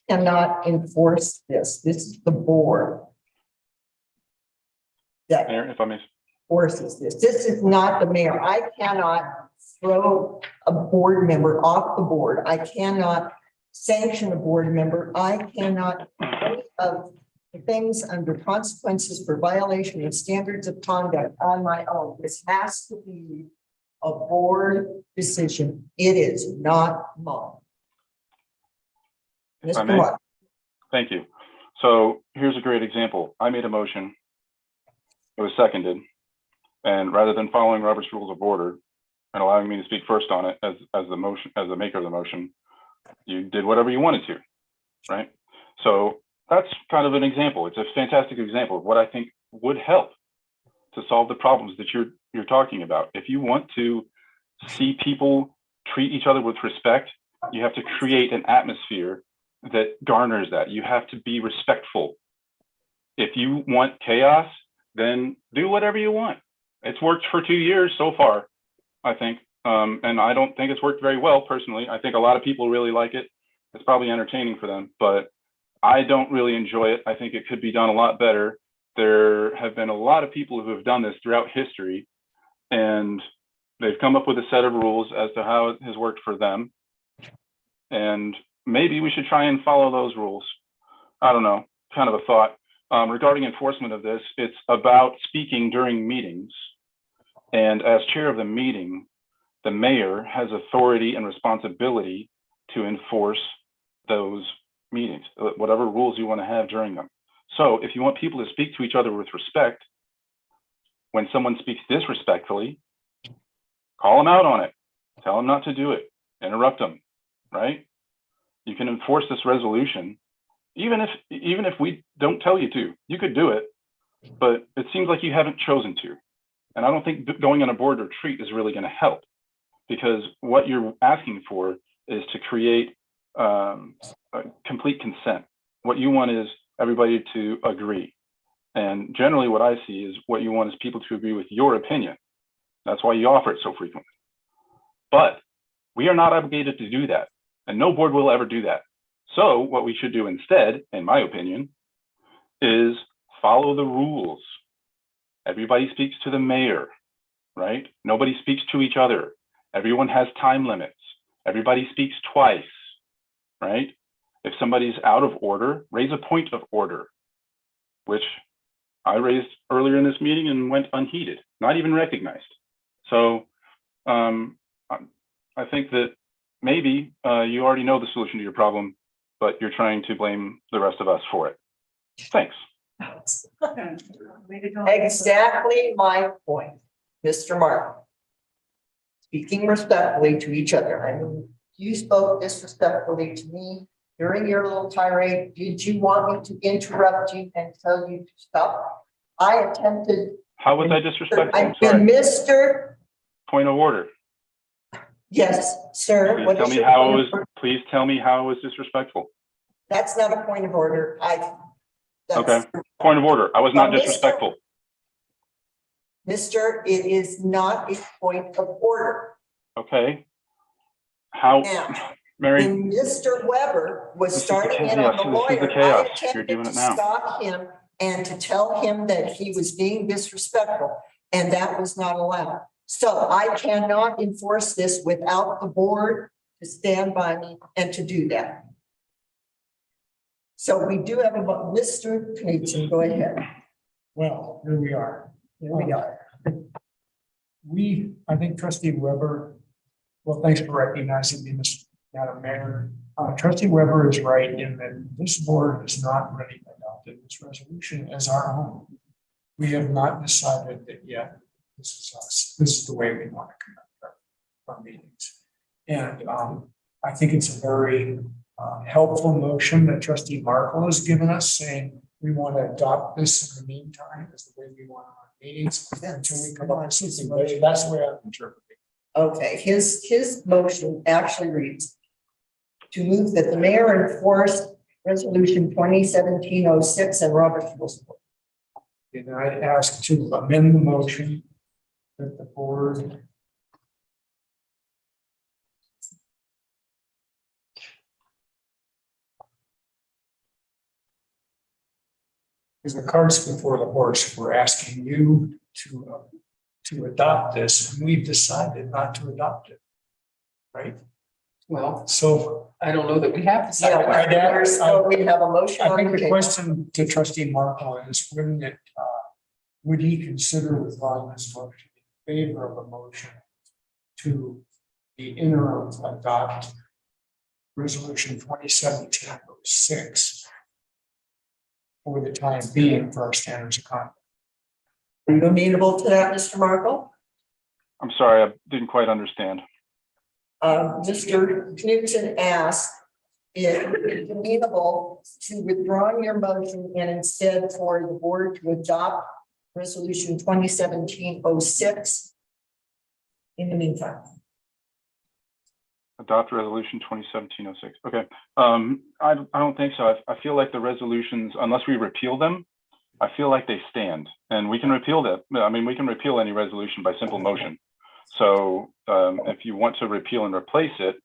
cannot enforce this. This is the board that Mayor, if I may. enforces this. This is not the mayor. I cannot throw a board member off the board. I cannot sanction a board member. I cannot think of things under consequences for violation of standards of conduct on my own. This has to be a board decision. It is not mine. If I Mr. may. Watt. Thank you. So here's a great example. I made a motion. It was seconded. And rather than following Robert's Rules of Order and allowing me to speak first on it as the motion, as the maker of the motion, you did whatever you wanted to, right? So that's kind of an example. It's a fantastic example of what I think would help to solve the problems that you're talking about. If you want to see people treat each other with respect, you have to create an atmosphere that garners that. You have to be respectful. If you want chaos, then do whatever you want. It's worked for 2 years so far, I think. And I don't think it's worked very well personally. I think a lot of people really like it. It's probably entertaining for them, but I don't really enjoy it. I think it could be done a lot better. There have been a lot of people who have done this throughout history, and they've come up with a set of rules as to how it has worked for them. And maybe we should try and follow those rules. I don't know, kind of a thought. Regarding enforcement of this, it's about speaking during meetings. And as chair of the meeting, the mayor has authority and responsibility to enforce those meetings, whatever rules you want to have during them. So if you want people to speak to each other with respect, when someone speaks disrespectfully, call them out on it. Tell them not to do it. Interrupt them, right? You can enforce this resolution. Even if we don't tell you to, you could do it, but it seems like you haven't chosen to. And I don't think going on a board retreat is really going to help, because what you're asking for is to create a complete consent. What you want is everybody to agree. And generally what I see is what you want is people to agree with your opinion. That's why you offer it so frequently. But we are not obligated to do that. And no board will ever do that. So what we should do instead, in my opinion, is follow the rules. Everybody speaks to the mayor, right? Nobody speaks to each other. Everyone has time limits. Everybody speaks twice, right? If somebody's out of order, raise a point of order, which I raised earlier in this meeting and went unheeded, not even recognized. So I think that maybe you already know the solution to your problem, but you're trying to blame the rest of us for it. Thanks. Exactly my point, Mr. Martin. Speaking respectfully to each other. I mean, you spoke disrespectfully to me during your little tirade. Did you want me to interrupt you and tell you to stop? I attempted. How was I disrespectful? I'm I've been sorry. Mr. Point of order. Yes, sir. Please What tell is me your how it point was. of order? Please tell me how it was disrespectful. That's not a point of order. Okay. Point of order. I was not Mr. disrespectful. Mister, it is not a point of order. Okay. How, Now, Mary? when Mr. Weber was This is the starting in chaos. on the This is the lawyer, I chaos. You're attempted doing to it now. stop him and to tell him that he was being disrespectful, and that was not allowed. So I cannot enforce this without the board to stand by me and to do that. So we do have a, Mr. Knudsen, go ahead. Well, here we are. Here we are. I think trustee Weber, well, thanks for recognizing me, Madam Mayor. Trustee Weber is right in that this board has not really adopted this resolution as our own. We have not decided that yet. This is us. This is the way we want to conduct our meetings. And I think it's a very helpful motion that trustee Markle has given us, saying we want to adopt this in the meantime as the way we want our meetings until we come up with something better. That's the way I interpret it. Okay, his motion actually reads to move that the mayor enforce resolution 2017-06 and Robert's rules. And I'd ask to amend the motion that the board is the carts before the horse. We're asking you to adopt this, and we've decided not to adopt it. Right? Well, So I don't know that we have to. So we have a motion I on think the the table. question to trustee Markle is, wouldn't it, would he consider withdrawing this motion in favor of a motion to the interim adopt resolution 2017-06 for the time being for our standards of conduct? Are you amenable to that, Mr. Markle? I'm sorry, I didn't quite understand. Mr. Knudsen asked if it's amenable to withdrawing your motion and instead for the board to adopt resolution 2017-06 in the meantime. Adopt resolution 2017-06. Okay. I don't think so. I feel like the resolutions, unless we repeal them, I feel like they stand, and we can repeal that. I mean, we can repeal any resolution by simple motion. So if you want to repeal and replace it,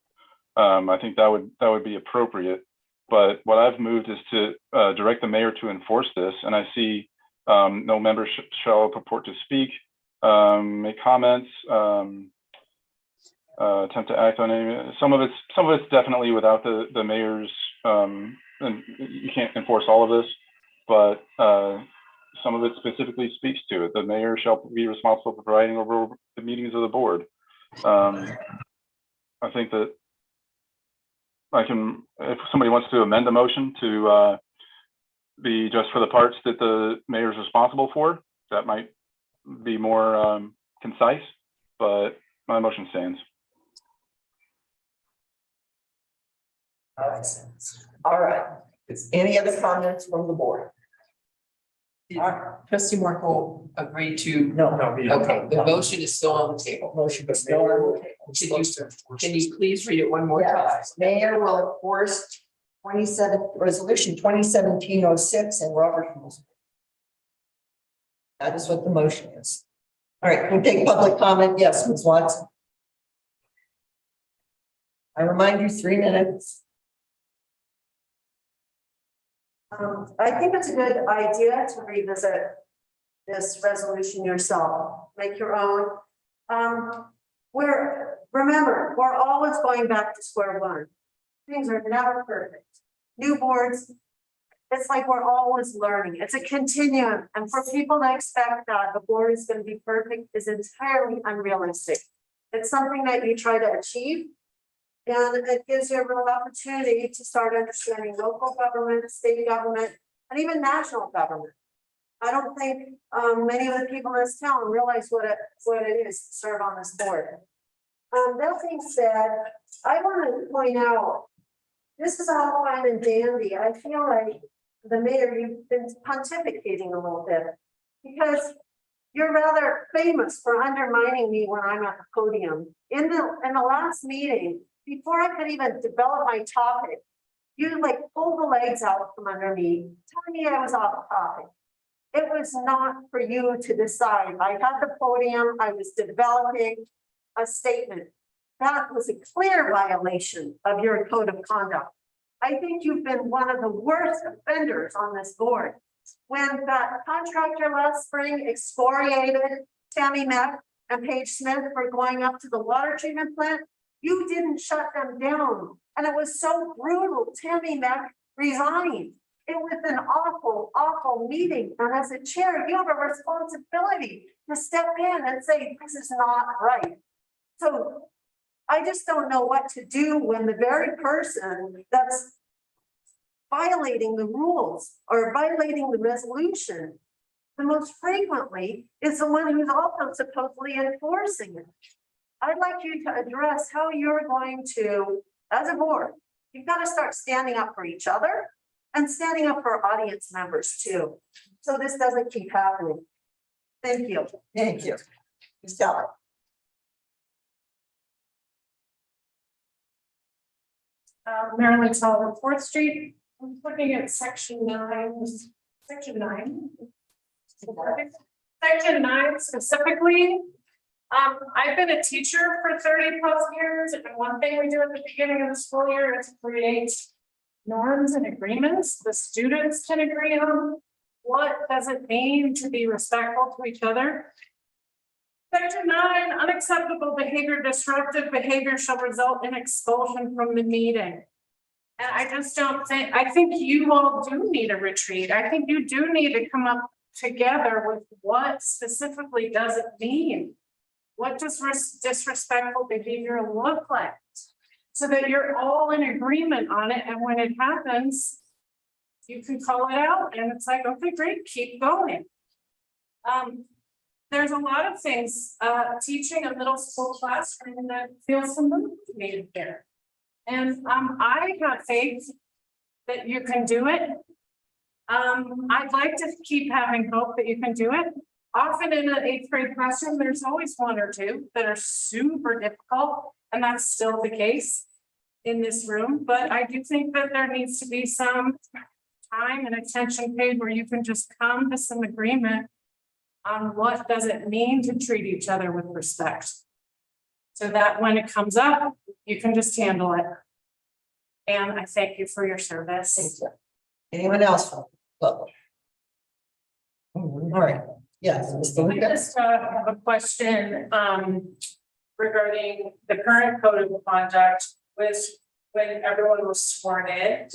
I think that would be appropriate. But what I've moved is to direct the mayor to enforce this, and I see no member shall purport to speak, make comments, attempt to act on any. Some of it's definitely without the mayor's, and you can't enforce all of this, but some of it specifically speaks to it. The mayor shall be responsible for presiding over the meetings of the board. I think that I can, if somebody wants to amend the motion to be just for the parts that the mayor is responsible for, that might be more concise, but my motion stands. All right. Any other comments from the board? Trustee Markle agreed to. No. Okay, the motion is still on the table. Motion is still on the table. Can you please read it one more time? Yes, mayor will enforce resolution 2017-06 and Robert rules. That is what the motion is. All right, we'll take public comment. Yes, Ms. Watson. I remind you, 3 minutes. I think it's a good idea to revisit this resolution yourself, make your own. Remember, we're always going back to square one. Things are never perfect. New boards, it's like we're always learning. It's a continuum. And for people to expect that the board is going to be perfect is entirely unrealistic. It's something that you try to achieve. And it gives you a real opportunity to start understanding local government, state government, and even national government. I don't think many of the people in this town realize what it is to serve on this board. That being said, I want to point out, this is all fine and dandy. I feel like the mayor, you've been pontificating a little bit because you're rather famous for undermining me when I'm at the podium. In the last meeting, before I could even develop my topic, you like pulled the legs out from under me, telling me I was off topic. It was not for you to decide. I had the podium, I was developing a statement. That was a clear violation of your code of conduct. I think you've been one of the worst offenders on this board. When that contractor last spring excoriated Tammy Mack and Paige Smith for going up to the water treatment plant, you didn't shut them down. And it was so brutal. Tammy Mack resigned. It was an awful, awful meeting. And as a chair, you have a responsibility to step in and say, this is not right. So I just don't know what to do when the very person that's violating the rules or violating the resolution, the most frequently is the one who's also supposedly enforcing it. I'd like you to address how you're going to, as a board, you've got to start standing up for each other and standing up for audience members too. So this doesn't keep happening. Thank you. Thank you. Ms. Keller. Marilyn Sullivan, 4th Street. I'm looking at section 9. Section 9. Section 9 specifically. I've been a teacher for 30+ years, and one thing we do at the beginning of the school year is create norms and agreements the students can agree on. What does it mean to be respectful to each other? Section 9, unacceptable behavior, disruptive behavior shall result in expulsion from the meeting. And I just don't think, I think you all do need a retreat. I think you do need to come up together with what specifically does it mean? What does disrespectful behavior look like? So that you're all in agreement on it. And when it happens, you can call it out and it's like, okay, great, keep going. There's a lot of things, teaching a middle school classroom that feels motivated there. And I have faith that you can do it. I'd like to keep having hope that you can do it. Often in an 8th grade classroom, there's always 1 or 2 that are super difficult, and that's still the case in this room. But I do think that there needs to be some time and attention paid where you can just come to some agreement on what does it mean to treat each other with respect. So that when it comes up, you can just handle it. And I thank you for your service. Thank you. Anyone else? All right. Yes. Mr. I Luca? just have a question regarding the current code of conduct. Was when everyone was sworn in,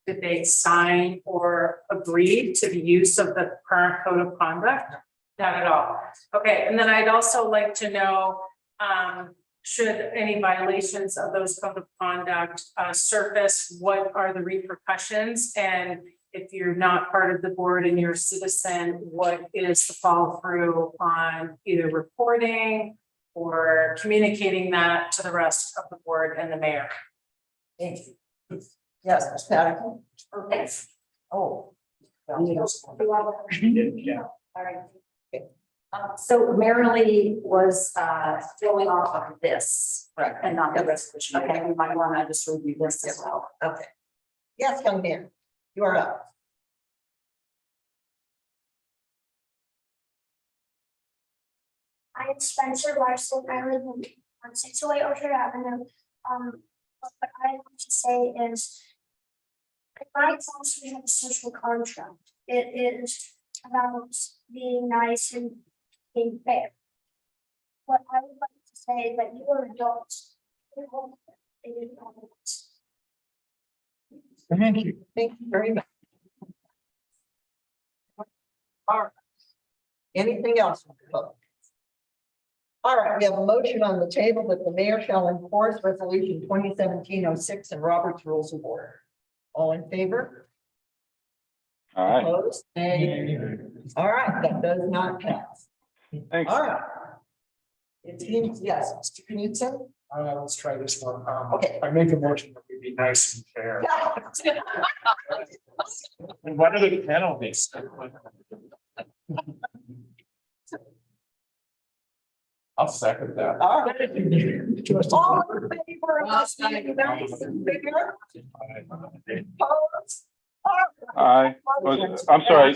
did they sign or agree to the use of the current code of conduct? Not at all. Okay, and then I'd also like to know, should any violations of those code of conduct surface, what are the repercussions? And if you're not part of the board and you're a citizen, what is the follow through on either reporting or communicating that to the rest of the board and the mayor? Thank you. Yes, Ms. Patterson. Okay. Oh. Yeah. All right. So Marilee was going off of this, Right. and not the resolution. Okay, we might want to just review this as well. Okay. Yes, young man, you are up. I'm Spencer Larson. I live on 608 Orchard Avenue. What I want to say is Rights also have a social contract. It is about being nice and being fair. What I would like to say is that you are adults. Thank you. Thank you very much. All right. Anything else? All right, we have a motion on the table that the mayor shall enforce resolution 2017-06 and Robert's Rules of Order. All in favor? All right, Opposed? Nay. All right, that does not pass. thanks. All right. It seems, yes, Mr. Knudsen? Let's try this one. Okay. I make a motion that we be nice and fair. And what are the penalties? I'll second that. All right. All in favor of us being nice and fair? Opposed? I'm sorry,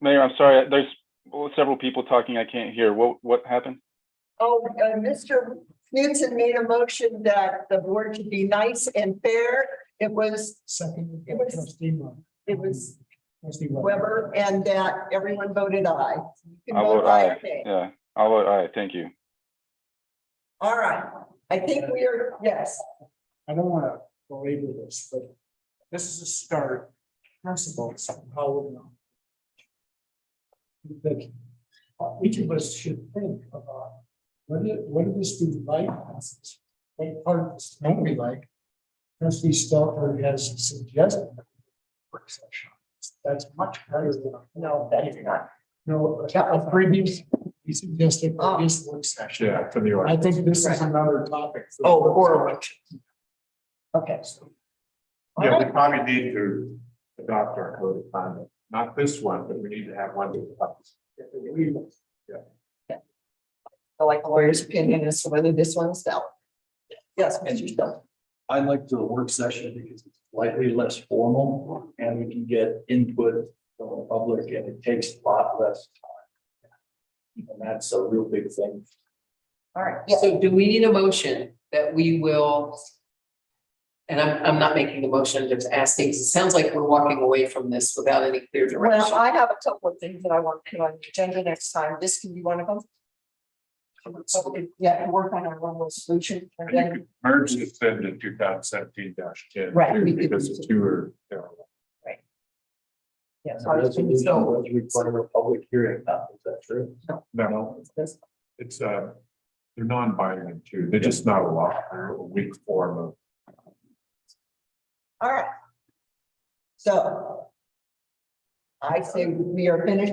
Mayor, I'm sorry, there's several people talking, I can't hear. What happened? Oh, Mr. Knudsen made a motion that the board should be nice and fair. It was, Second. It was- Trustee Moore. it was Trustee Weber. Weber, and that everyone voted aye. You can I'll vote aye aye. or nay. Yeah, I'll vote aye, thank you. All right, I think we are, yes, I don't want to belabor this, but this is a start. Principles, how we know. That each of us should think about what does do right? What part of this don't we like? Trustee Stelter has suggested work session. That's much better than. no, that is not. No, a previous, he suggested previous work session. Yeah, for the I ordinance. think this is another topic. Oh, or election. Okay. Yeah, we probably need to adopt our code of conduct, not this one, but we need to have one that covers. I like the lawyer's opinion as to whether this one's valid. Yes, Mr. Stelter. I like the work session because it's slightly less formal and we can get input from the public and it takes a lot less time. And that's a real big thing. All right, yes, So do we need a motion that we will? And I'm not making the motion, I'm just asking, 'cause it sounds like we're walking away from this without any clear well, direction. I have a couple of things that I want to put on the agenda next time. This can be one of them. So, yeah, work on our own solution and then, Merge this into 2017-10. Right, we could Because do the so. two are. yes. Resolution does require a public hearing, now, is that true? No, it's they're non-binding too. They're just not a law, they're a weak form of. All right. So I say we are finished